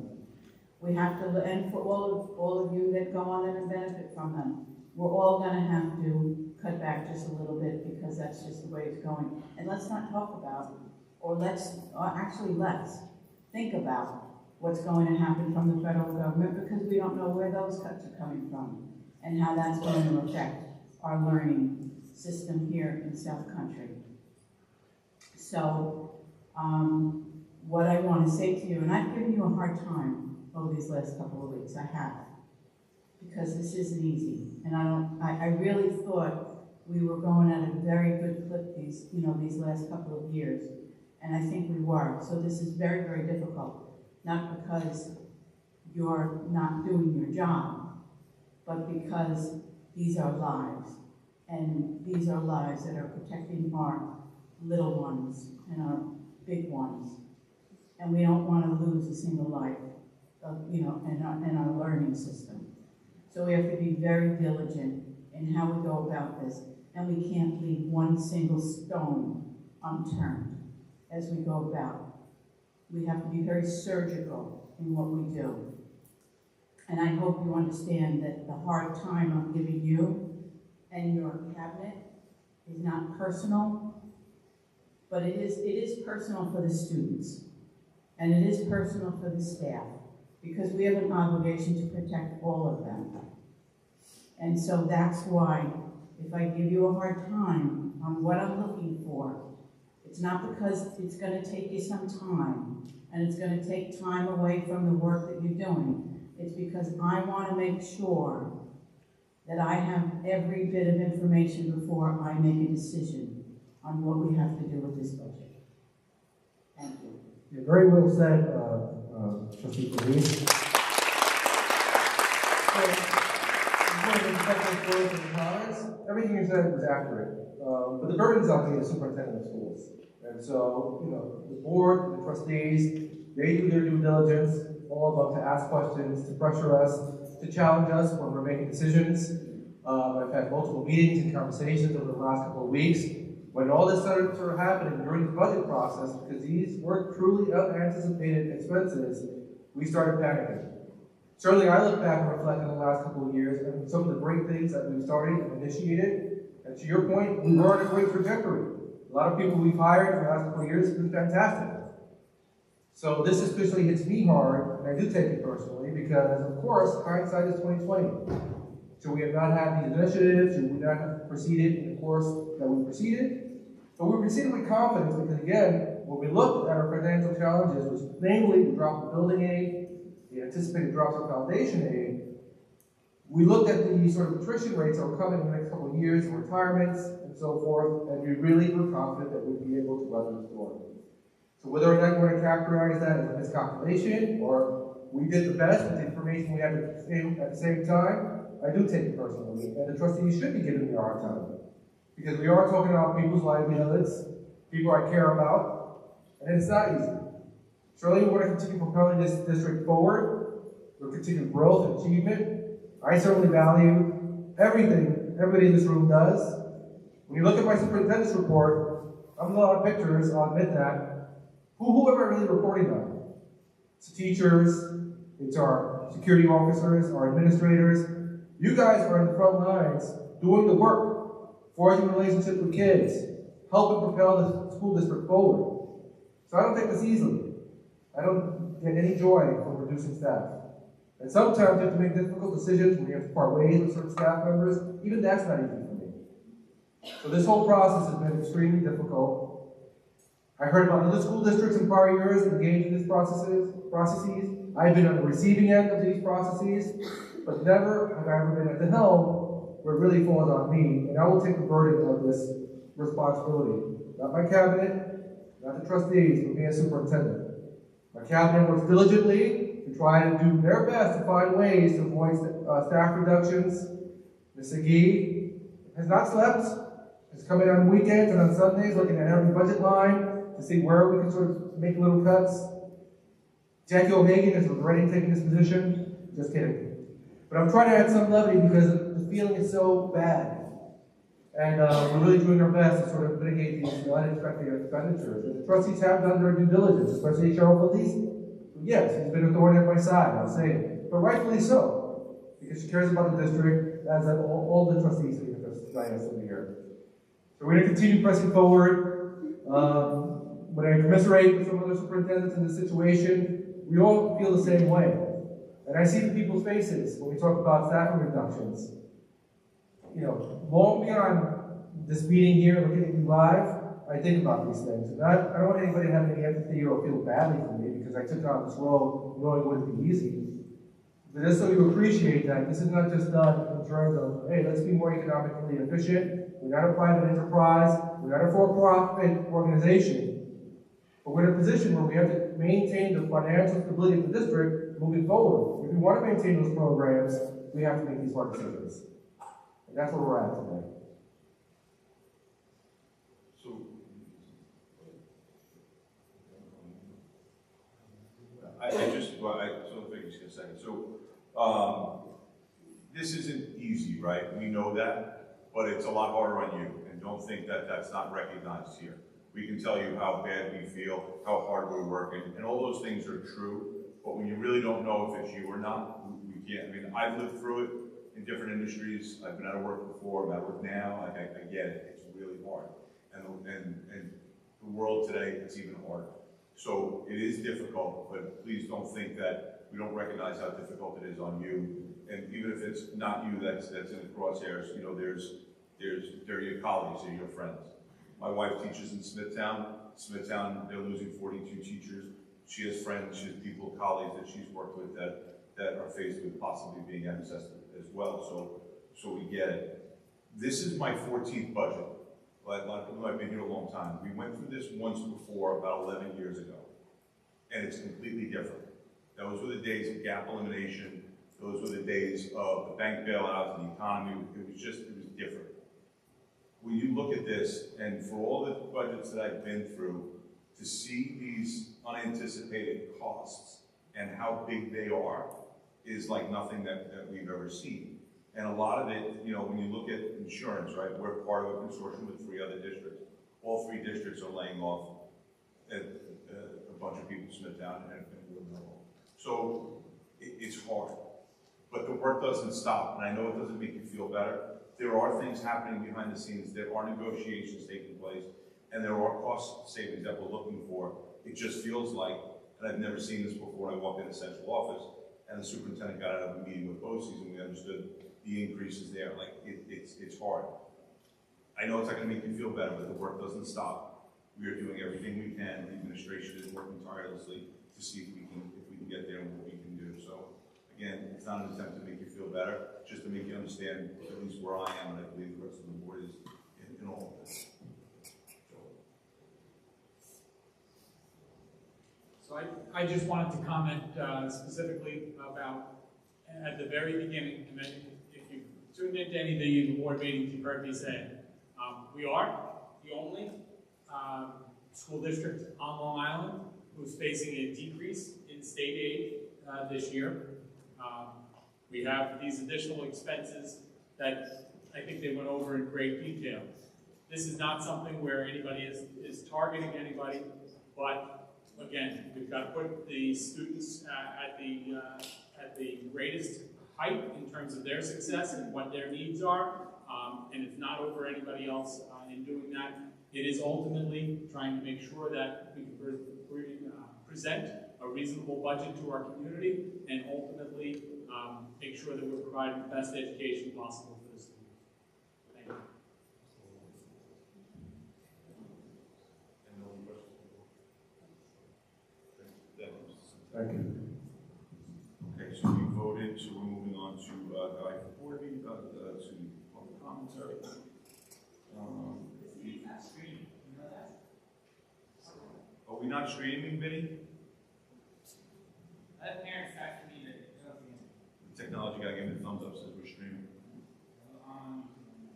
Speaker 6: We have to, and for all of you that go on them and benefit from them, we're all going to have to cut back just a little bit, because that's just the way it's going. And let's not talk about, or let's think about what's going to happen from the federal government, because we don't know where those cuts are coming from and how that's going to affect our learning system here in South Country. So, what I want to say to you, and I've given you a hard time over these last couple of weeks, I have, because this isn't easy, and I really thought we were going at a very good clip these last couple of years, and I think we were. So this is very, very difficult, not because you're not doing your job, but because these are lives, and these are lives that are protecting our little ones and our big ones, and we don't want to lose a single life, in our learning system. So we have to be very diligent in how we go about this, and we can't leave one single stone unturned as we go about. We have to be very surgical in what we do. And I hope you understand that the hard time I'm giving you and your cabinet is not personal, but it is personal for the students, and it is personal for the staff, because we have an obligation to protect all of them. And so that's why, if I give you a hard time on what I'm looking for, it's not because it's going to take you some time, and it's going to take time away from the work that you're doing. It's because I want to make sure that I have every bit of information before I make a decision on what we have to do with this budget. Thank you.
Speaker 2: Yeah, very well said, Trustee Police. Everything you said was accurate, but the burden is on me as superintendent of schools. And so, the board, the trustees, they do their due diligence, all of them, to ask questions, to pressure us, to challenge us when we're making decisions. I've had multiple meetings and conversations over the last couple of weeks when all this started sort of happening during the budget process, because these were truly unanticipated expenses, we started panicking. Certainly, I look back and reflect on the last couple of years and some of the great things that we've started and initiated. And to your point, we were on a great trajectory. A lot of people we've hired in the last couple of years have been fantastic. So this especially hits me hard, and I do take it personally, because of course, hindsight is 20/20. So we have not had these initiatives, and we not have proceeded in the course that we proceeded. But we proceeded with confidence because, again, when we looked at our financial challenges, which namely the drop of building aid, the anticipated drops of foundation aid, we looked at the sort of attrition rates that were coming in the next couple of years, retirements, and so forth, and we really were confident that we'd be able to weather the storm. So whether or not you want to characterize that as a miscalculation, or we did the best with the information we had at the same time, I do take it personally, and the trustees should be giving me a hard time. Because we are talking about people's livelihoods, people I care about, and it's not easy. Surely we want to continue propelling this district forward, we'll continue growth and achievement. I certainly value everything everybody in this room does. When you look at my superintendent's report, I'm a lot of pictures, I'll admit that. Who am I really reporting on? It's teachers, it's our security officers, our administrators. You guys are in the front lines doing the work, forging relationships with kids, helping propel the school district forward. So I don't take this easily. I don't get any joy from reducing staff. And sometimes you have to make difficult decisions when you have to part ways with certain staff members. Even that's not easy for me. So this whole process has been extremely difficult. I heard about other school districts in prior years engaged in these processes. I've been on the receiving end of these processes, but never have I ever been at the helm where it really falls on me, and I will take the burden of this responsibility. Not my cabinet, not the trustees, but me as superintendent. My cabinet works diligently to try to do their best to find ways to avoid staff reductions. Ms. Agee has not slept, has come in on weekends and on Sundays looking at every budget line to see where we can sort of make little cuts. Jackie O'Hagan is regretting taking this position. Just kidding. But I'm trying to add some levity because the feeling is so bad. And we're really doing our best to sort of mitigate these unexpected expenditures. And the trustees have done their due diligence, especially Cheryl Felice. Yes, he's been a thorn at my side, I'll say it. But rightfully so, because she cares about the district, as have all the trustees here over here. So we're going to continue pressing forward. When I commiserate with some other superintendents in this situation, we all feel the same way. And I see the people's faces when we talk about staffing reductions. You know, long beyond this meeting here, looking at you live, I think about these things. And I don't want anybody to have any empathy or feel badly for me because I took on this role knowing it wouldn't be easy. But just so you appreciate that, this is not just done in terms of, hey, let's be more economically efficient. We're not a private enterprise. We're not a for-profit organization. But we're in a position where we have to maintain the financial stability of the district moving forward. If we want to maintain those programs, we have to make these hard decisions. And that's where we're at today.
Speaker 1: So, so think just a second. So, this isn't easy, right? We know that, but it's a lot harder on you. And don't think that that's not recognized here. We can tell you how bad we feel, how hard we're working, and all those things are true. But when you really don't know if it's you or not, we can't. I mean, I've lived through it in different industries. I've been out of work before, I'm out of work now. I get it. It's really hard. And the world today, it's even harder. So it is difficult, but please don't think that we don't recognize how difficult it is on you. And even if it's not you that's in the crosshairs, you know, they're your colleagues, they're your friends. My wife teaches in Smithtown. Smithtown, they're losing 42 teachers. She has friends, she has people, colleagues that she's worked with that are faced with possibly being MSS as well. So we get it. This is my 14th budget. Like a lot of people have been here a long time. We went through this once before, about 11 years ago, and it's completely different. Those were the days of gap elimination. Those were the days of the bank bailouts and the economy. It was different. When you look at this, and for all the budgets that I've been through, to see these unanticipated costs and how big they are is like nothing that we've ever seen. And a lot of it, you know, when you look at insurance, right, we're part of a consortium with 3 other districts. All 3 districts are laying off a bunch of people, Smithtown and Woodmill. So it's hard. But the work doesn't stop, and I know it doesn't make you feel better. There are things happening behind the scenes. There are negotiations taking place, and there are cost savings that we're looking for. It just feels like, and I've never seen this before, I walked in the central office, and the superintendent got out of a meeting with BOCES, and we understood the increases there. Like, it's hard. I know it's not gonna make you feel better, but the work doesn't stop. We are doing everything we can. The administration is working tirelessly to see if we can get there and what we can do. So, again, it's not an attempt to make you feel better, just to make you understand at least where I am, and I believe the rest of the board is in all of this.
Speaker 4: So I just wanted to comment specifically about, at the very beginning, and then if you tuned into any of the board meetings, you've heard me say, we are the only school district on Long Island who's facing a decrease in state aid this year. We have these additional expenses that I think they went over in great detail. This is not something where anybody is targeting anybody, but again, we've got to put the students at the greatest height in terms of their success and what their needs are, and it's not over anybody else in doing that. It is ultimately trying to make sure that we can present a reasonable budget to our community and ultimately make sure that we're providing the best education possible for the students. Thank you.
Speaker 2: Thank you.
Speaker 1: Okay, so we voted, so we're moving on to board meeting, to public commentary. Are we not streaming, Vinny?
Speaker 7: Let parents factor me in.
Speaker 1: The technology guy gave me the thumbs up, says we're streaming.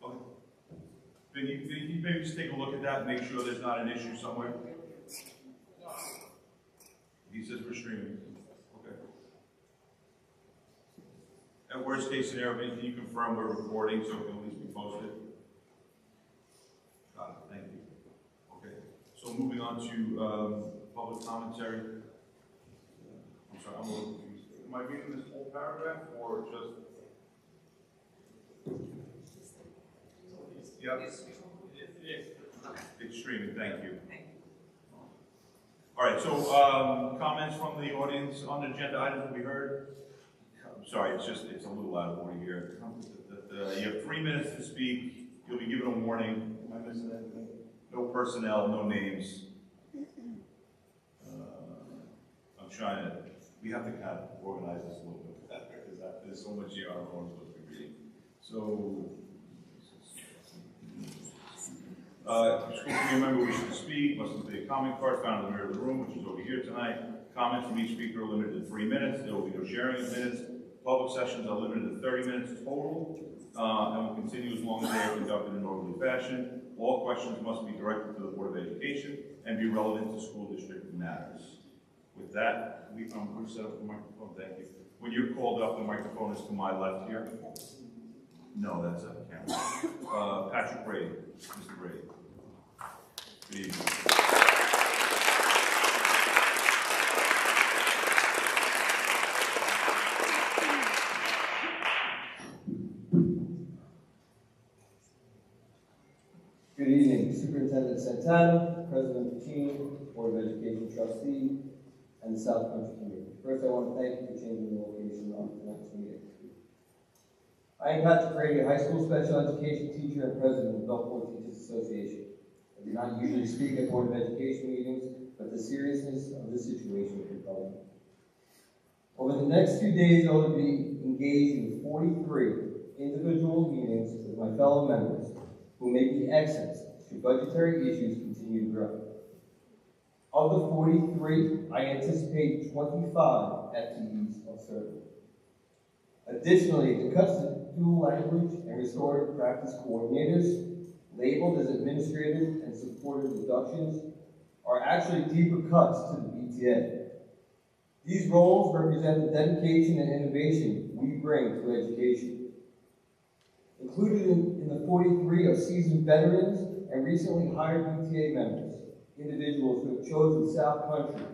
Speaker 1: Okay. Vinny, can you maybe just take a look at that and make sure there's not an issue somewhere? He says we're streaming. Okay. At worst case scenario, Vinny, can you confirm we're recording so it can at least be posted? Got it, thank you. Okay, so moving on to public commentary. I'm sorry, I'm a little confused. Am I reading this whole paragraph or just? Yep. It's streaming, thank you. All right, so comments from the audience on the agenda items that we heard? I'm sorry, it's a little out of order here. You have 3 minutes to speak. You'll be given a warning. Am I missing anything? No personnel, no names. I'm trying to, we have to kind of organize this a little bit better because there's so much here I'm supposed to be reading. So, school committee member wishing to speak must complete a comment card found in the middle of the room, which is over here tonight. Comments from each speaker are limited to 3 minutes. There will be no sharing of minutes. Public sessions are limited to 30 minutes total, and will continue as long as they are conducted in an orderly fashion. All questions must be directed to the Board of Education and be relevant to school district matters. With that, we'll set up the microphone. Thank you. When you're called up, the microphone is to my left here. No, that's a camera. Patrick Brady. Mr. Brady. Good evening.
Speaker 7: Good evening, Superintendent Santana, President Pacini, Board of Education Trustee, and the South Country Committee. First, I want to thank you for changing the location on tonight's meeting. I am Patrick Brady, a high school special education teacher and president of the Gulfport Teachers Association. I do not usually speak at Board of Education meetings, but the seriousness of this situation compels me. Over the next few days, I will be engaged in 43 individual meetings with my fellow members who may be exits should budgetary issues continue to grow. Of the 43, I anticipate 25 FTEs of service. Additionally, the cuts to dual language and restorative practice coordinators, labeled as administrative and supportive reductions, are actually deeper cuts to the BTA. These roles represent the dedication and innovation we bring to education. Included in the 43 are seasoned veterans and recently hired BTA members, individuals who have chosen South Country,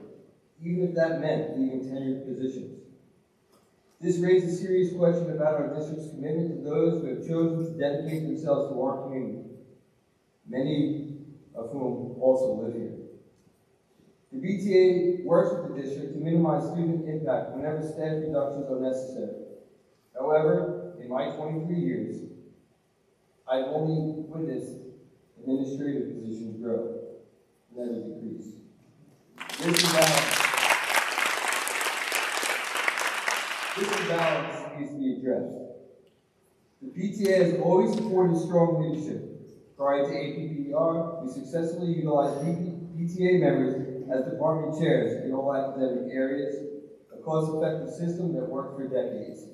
Speaker 7: even if that meant leaving tenured positions. This raises a serious question about our district's commitment to those who have chosen to dedicate themselves to our community, many of whom also live here. The BTA works with the district to minimize student impact whenever staff reductions are necessary. However, in my 23 years, I've only witnessed administrative positions grow, never decrease. This imbalance needs to be addressed. The PTA has always supported strong leadership. Prior to APPR, we successfully utilized PTA members as department chairs in all academic areas, a cost-effective system that worked for decades.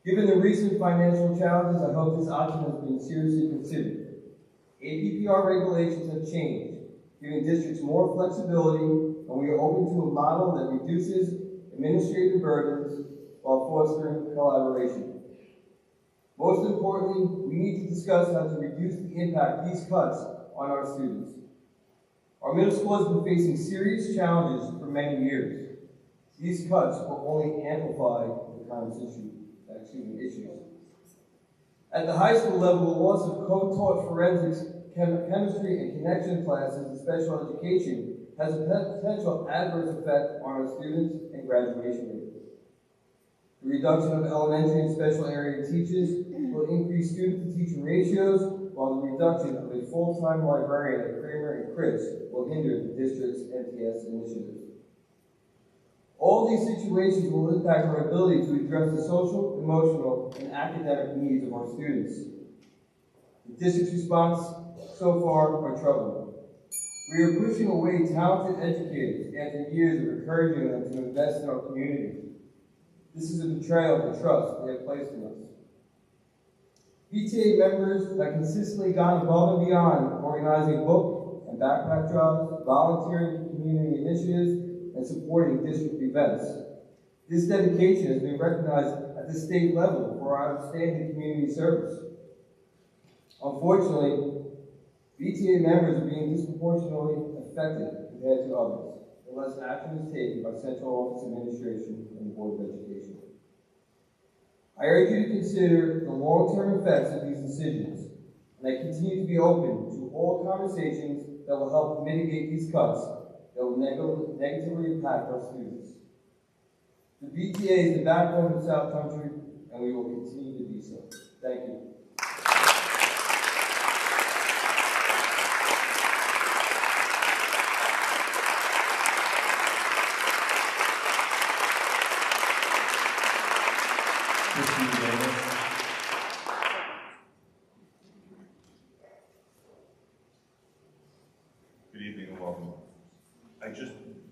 Speaker 7: Given the recent financial challenges, I hope this option has been seriously considered. APPR regulations have changed, giving districts more flexibility, and we are open to a model that reduces administrative burdens while fostering collaboration. Most importantly, we need to discuss how to reduce the impact of these cuts on our students. Our middle school has been facing serious challenges for many years. These cuts will only amplify the current issues. At the high school level, the loss of co-taught forensics, chemistry, and connection classes in special education has a potential adverse effect on our students and graduation rate. The reduction of elementary and special area teachers will increase student-to-teacher ratios, while the reduction of a full-time librarian at Kramer and Chris will hinder the district's MTS initiatives. All these situations will impact our ability to address the social, emotional, and academic needs of our students. The district's response so far are troubling. We are pushing away talented educators after years of encouraging them to invest in our community. This is a betrayal of the trust they have placed in us. PTA members have consistently gone above and beyond organizing book and backpack drives, volunteering in community initiatives, and supporting district events. This dedication has been recognized at the state level for our outstanding community service. Unfortunately, PTA members are being disproportionately affected compared to others, unless action is taken by Central Office Administration and the Board of Education. I urge you to consider the long-term effects of these decisions, and I continue to be open to all conversations that will help mitigate these cuts that will negatively impact our students. The BTA is the backbone of South Country, and we will continue to be so. Thank you.
Speaker 1: Good evening and welcome.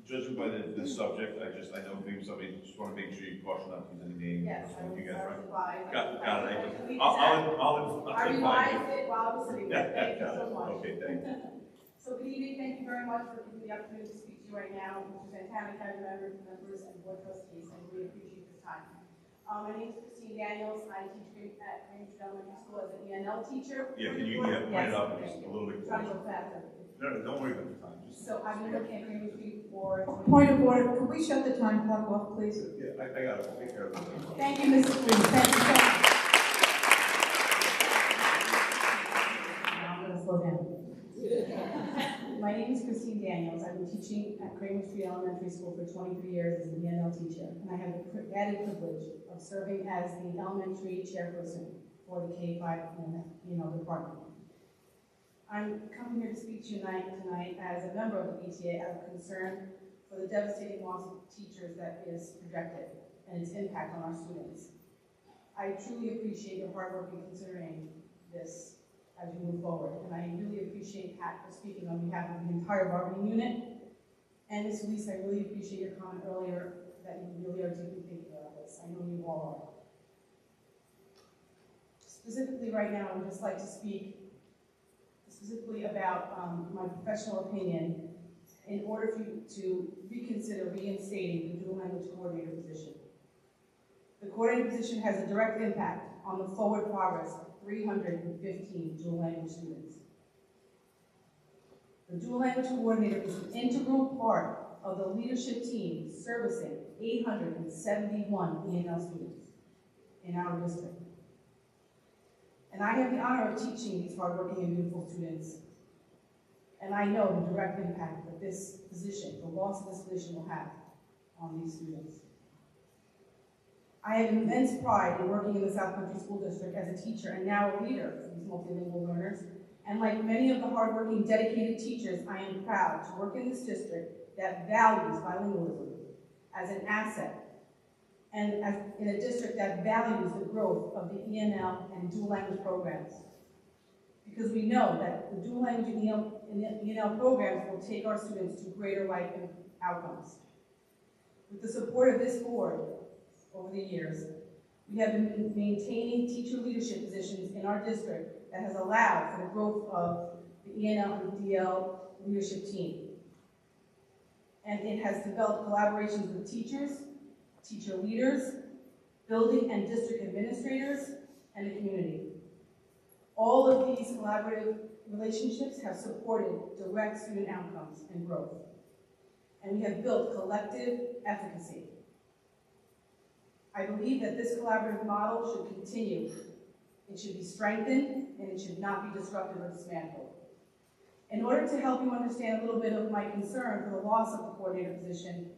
Speaker 1: Judging by the subject, I know maybe somebody just want to make sure you caution not to use any names.
Speaker 8: Yes, I
Speaker 1: You guys right?
Speaker 8: revised.
Speaker 1: Got it.
Speaker 8: I revised it while I was sitting there, thank you so much.
Speaker 1: Okay, thank you.
Speaker 8: So good evening, thank you very much for giving me the opportunity to speak to you right now, Mr. Santana, county members, and board trustees, I really appreciate this time. My name is Christine Daniels, I teach at Greenwich Elementary School as an ENL teacher.
Speaker 1: Yeah, can you point it up just a little bit?
Speaker 8: Trying to go faster.
Speaker 1: No, don't worry about the time.
Speaker 8: So I've been working at Greenwich Street for.
Speaker 6: Point of order, could we shut the time clock off, please?
Speaker 1: Yeah, I got it. I'll take care of it.
Speaker 8: Thank you, Mrs. Reed, thank you so much. Now I'm gonna slow down. My name is Christine Daniels. I've been teaching at Greenwich Street Elementary School for 23 years as an ENL teacher, and I have the added privilege of serving as the elementary chairperson for the K-5 department. I'm coming here to speak to you tonight as a member of the PTA out of concern for the devastating loss of teachers that is projected and its impact on our students. I truly appreciate your hard work in considering this as you move forward, and I really appreciate Pat for speaking on behalf of the entire bargaining unit. And Ms. Elise, I really appreciate your comment earlier that you really are deeply thinking about this. I know you all are. Specifically right now, I would just like to speak specifically about my professional opinion in order for you to reconsider reinstating the dual language coordinator position. The coordinator position has a direct impact on the forward progress of 315 dual language students. The dual language coordinator is an integral part of the leadership team servicing 871 ENL students in our district. And I have the honor of teaching these hardworking and beautiful students. And I know the direct impact that this position, the loss of this position will have on these students. I have immense pride in working in the South Country School District as a teacher and now a leader for these multilingual learners. And like many of the hardworking, dedicated teachers, I am proud to work in this district that values bilingualism as an asset, and in a district that values the growth of the ENL and dual language programs. Because we know that the dual language ENL programs will take our students to greater life outcomes. With the support of this board over the years, we have been maintaining teacher leadership positions in our district that has allowed for the growth of the ENL and DL leadership team. And it has developed collaborations with teachers, teacher leaders, building and district administrators, and the community. All of these collaborative relationships have supported direct student outcomes and growth. And we have built collective efficacy. I believe that this collaborative model should continue. It should be strengthened, and it should not be disrupted or dismantled. In order to help you understand a little bit of my concern for the loss of the coordinator position,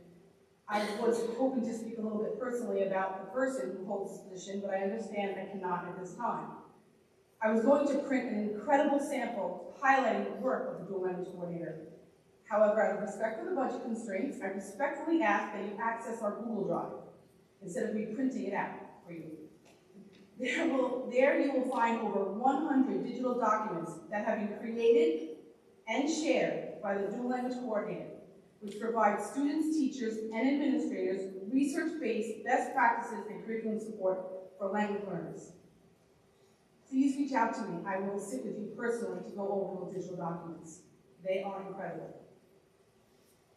Speaker 8: I was hoping to speak a little bit personally about the person who holds this position, but I understand I cannot at this time. I was going to print an incredible sample highlighting the work of the dual language coordinator. However, out of respect for the budget constraints, I respectfully ask that you access our Google Drive instead of me printing it out for you. There you will find over 100 digital documents that have been created and shared by the dual language coordinator, which provides students, teachers, and administrators research-based best practices and curriculum support for language learners. Please reach out to me. I will sit with you personally to go over those digital documents. They are incredible.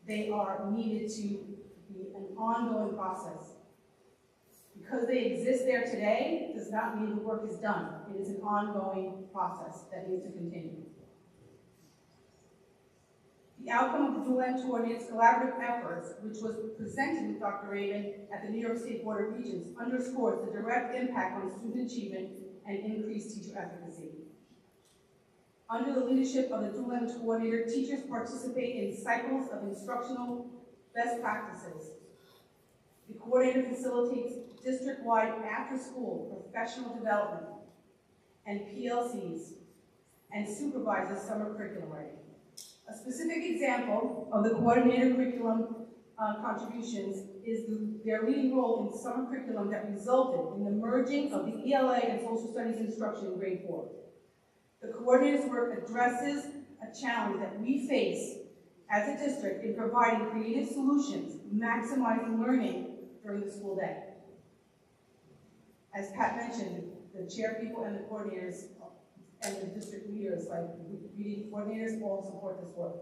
Speaker 8: They are needed to be an ongoing process. Because they exist there today does not mean the work is done. It is an ongoing process that needs to continue. The outcome of the dual language coordinator's collaborative efforts, which was presented with Dr. Raven at the New York State Board of Regents, underscores the direct impact on student achievement and increased teacher efficacy. Under the leadership of the dual language coordinator, teachers participate in cycles of instructional best practices. The coordinator facilitates district-wide after-school professional development and PLCs and supervises summer curriculum writing. A specific example of the coordinator curriculum contributions is their leading role in summer curriculum that resulted in the merging of the ELA and social studies instruction in grade 4. The coordinator's work addresses a challenge that we face as a district in providing creative solutions, maximizing learning during the school day. As Pat mentioned, the chair people and the coordinators and the district leaders, like reading coordinators, all support this work.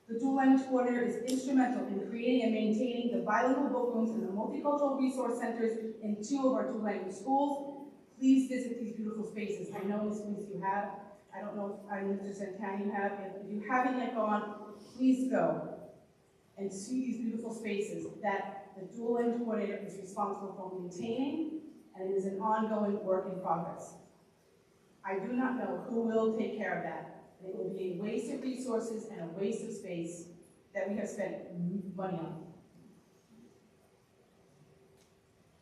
Speaker 8: The dual language coordinator is instrumental in creating and maintaining the bilingual book rooms and the multicultural resource centers in 2 of our dual language schools. Please visit these beautiful spaces. I know Ms. Luce you have. I don't know if Mr. Santana you have. If you haven't yet gone, please go and see these beautiful spaces that the dual language coordinator is responsible for maintaining, and it is an ongoing work in progress. I do not know who will take care of that. It will be a waste of resources and a waste of space that we have spent money on.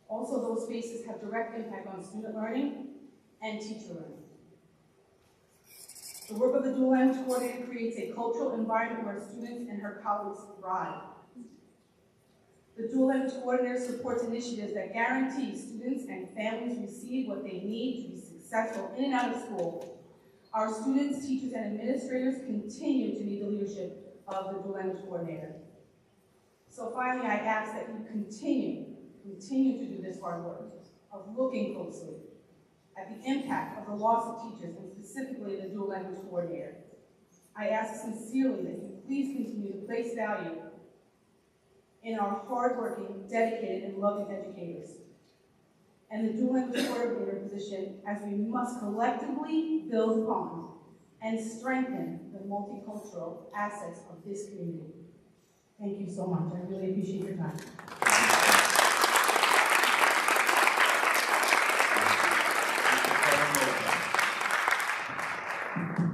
Speaker 8: Also, those spaces have direct impact on student learning and teacher learning. The work of the dual language coordinator creates a cultural environment where students and her colleagues thrive. The dual language coordinator supports initiatives that guarantee students and families receive what they need to be successful in and out of school. Our students, teachers, and administrators continue to need the leadership of the dual language coordinator. So finally, I ask that you continue to do this hard work of looking closely at the impact of the loss of teachers, and specifically the dual language coordinator. I ask sincerely that you please continue to place value in our hardworking, dedicated, and loving educators, and the dual language coordinator position, as we must collectively build upon and strengthen the multicultural assets of this community. Thank you so much. I really appreciate your time.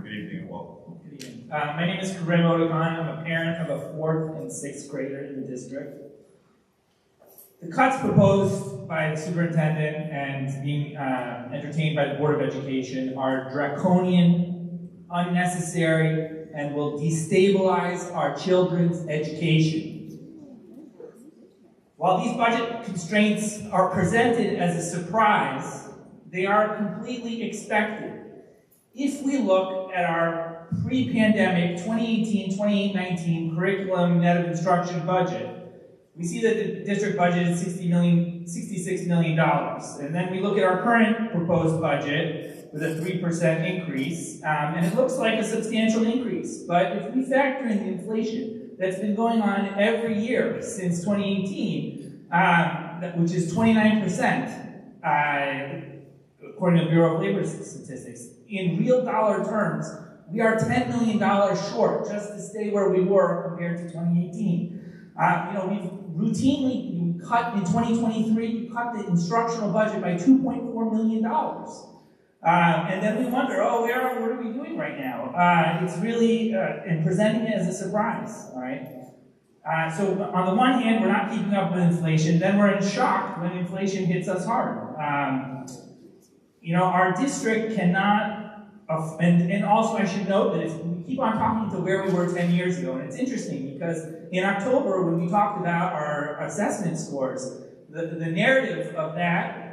Speaker 1: Good evening and welcome.
Speaker 9: Good evening. My name is Karim Odakan. I'm a parent of a 4th and 6th grader in the district. The cuts proposed by the superintendent and being entertained by the Board of Education are draconian, unnecessary, and will destabilize our children's education. While these budget constraints are presented as a surprise, they are completely expected. If we look at our pre-pandemic 2018-2019 curriculum net of instruction budget, we see that the district budget is $66 million. And then we look at our current proposed budget with a 3% increase, and it looks like a substantial increase. But if we factor in the inflation that's been going on every year since 2018, which is 29%, according to the Bureau of Labor Statistics, in real dollar terms, we are $10 million short just to stay where we were compared to 2018. We've routinely cut in 2023, we cut the instructional budget by $2.4 million. And then we wonder, what are we doing right now? It's really, and presenting it as a surprise, all right? So on the one hand, we're not keeping up with inflation, then we're in shock when inflation hits us hard. Our district cannot, and also I should note that if we keep on talking to where we were 10 years ago, and it's interesting because in October when we talked about our assessment scores, the narrative of that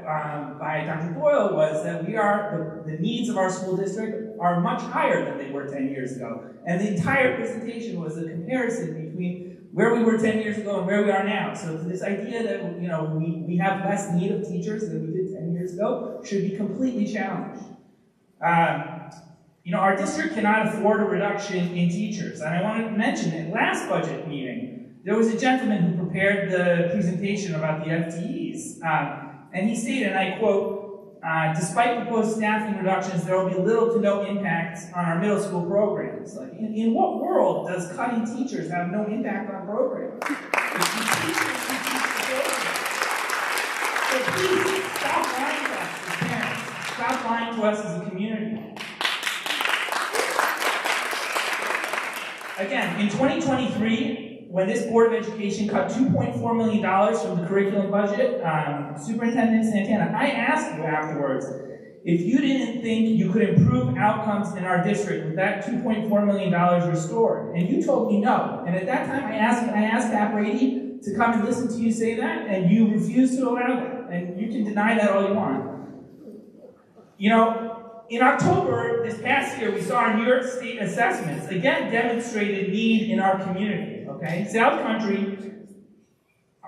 Speaker 9: by Dr. Doyle was that the needs of our school district are much higher than they were 10 years ago. And the entire presentation was a comparison between where we were 10 years ago and where we are now. So this idea that we have less need of teachers than we did 10 years ago should be completely challenged. Our district cannot afford a reduction in teachers. And I want to mention that last budget meeting, there was a gentleman who prepared the presentation about the FTEs. And he stated, and I quote, despite proposed staffing reductions, there will be little to no impact on our middle school programs. Like, in what world does cutting teachers have no impact on programs? So please, stop lying to us as parents. Stop lying to us as a community. again, in 2023, when this Board of Education cut $2.4 million from the curriculum budget, Superintendent Santana, I asked you afterwards, if you didn't think you could improve outcomes in our district with that $2.4 million restored, and you told me no. And at that time, I asked Pat Brady to come and listen to you say that, and you refused to allow that. And you can deny that all you want. You know, in October this past year, we saw our New York State assessments again demonstrated need in our community. Okay, South Country.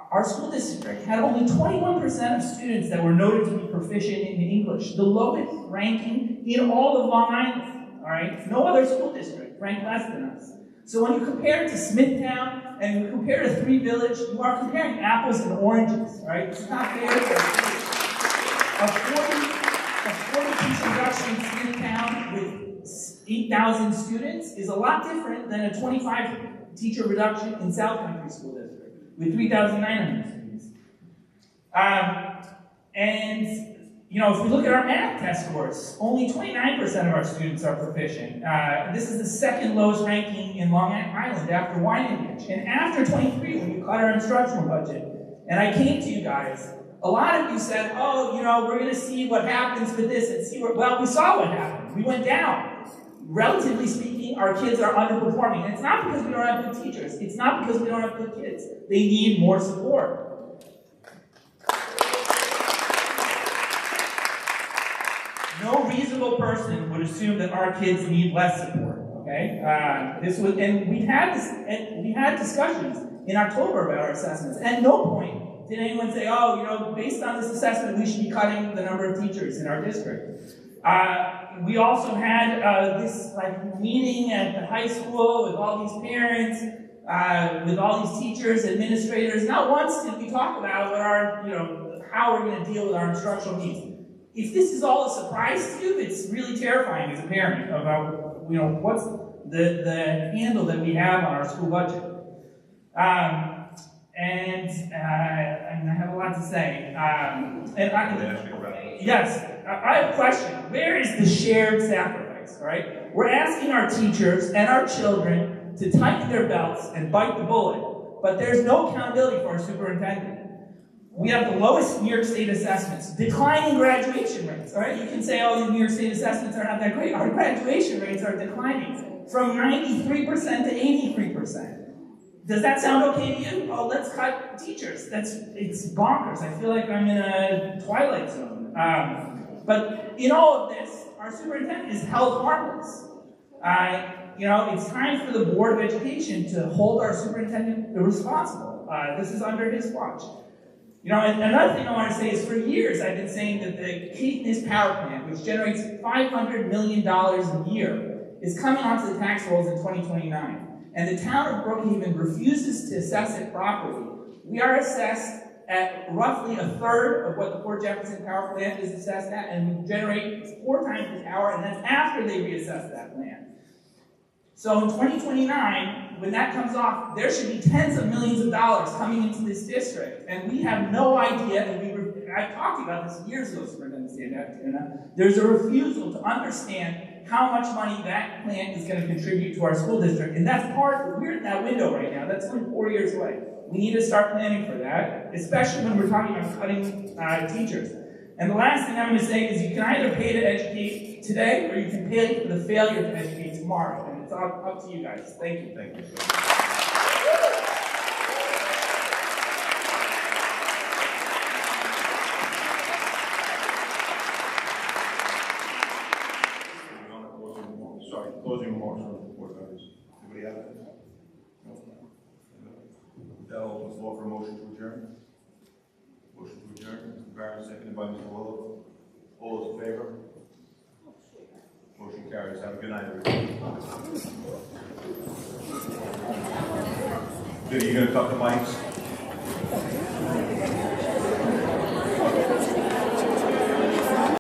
Speaker 9: Our school district had only 21% of students that were noted to be proficient in English, the lowest ranking in all of Long Island, all right? No other school district ranked less than us. So when you compare it to Smithtown and you compare it to Three Village, you are comparing apples and oranges, all right? It's not fair for a 40 teacher reduction in Smithtown with 8,000 students is a lot different than a 25 teacher reduction in South Country School District with 3,900 students. And, you know, if we look at our math test scores, only 29% of our students are proficient. This is the second lowest ranking in Long Island after Wyandotte. And after 23, when we cut our instructional budget, and I came to you guys, a lot of you said, oh, you know, we're going to see what happens with this and see what, well, we saw what happened. We went down. Relatively speaking, our kids are underperforming. And it's not because we don't have good teachers. It's not because we don't have good kids. They need more support. No reasonable person would assume that our kids need less support. Okay, we had discussions in October about our assessments. At no point did anyone say, oh, you know, based on this assessment, we should be cutting the number of teachers in our district. We also had this meeting at the high school with all these parents, with all these teachers, administrators. Not once did we talk about what our, you know, how we're going to deal with our instructional needs. If this is all a surprise to you, it's really terrifying as a parent about, you know, what's the handle that we have on our school budget. I have a lot to say. Yes, I have a question. Where is the shared sacrifice, all right? We're asking our teachers and our children to tighten their belts and bite the bullet, but there's no accountability for our superintendent. We have the lowest New York State assessments, declining graduation rates, all right? You can say, oh, the New York State assessments are not that great. Our graduation rates are declining from 93% to 83%. Does that sound okay to you? Oh, let's cut teachers. It's bonkers. I feel like I'm in a twilight zone. But in all of this, our superintendent is held harmless. You know, it's time for the Board of Education to hold our superintendent responsible. This is under his watch. You know, and another thing I want to say is for years I've been saying that the Caithness power plant, which generates $500 million a year, is coming onto the tax rolls in 2029. And the town of Brookhaven refuses to assess it properly. We are assessed at roughly a third of what the Port Jefferson power plant is assessed at, and we generate 4 times the power, and that's after they reassess that plant. So in 2029, when that comes off, there should be tens of millions of dollars coming into this district, and we have no idea, and I've talked about this years ago, Superintendent Santana. There's a refusal to understand how much money that plant is going to contribute to our school district, and we're in that window right now. That's only 4 years away. We need to start planning for that, especially when we're talking about cutting teachers. And the last thing I'm going to say is you can either pay to educate today, or you can pay for the failure to educate tomorrow. And it's up to you guys. Thank you.
Speaker 1: Thank you. Closing remarks from the board members. Anybody have it? No? That opens the floor for a motion to adjourn. Motion to adjourn. Mr. Barron, seconded by Mr. Willow. All those in favor? Motion carries. Have a good night, everybody. Are you going to cut the mics?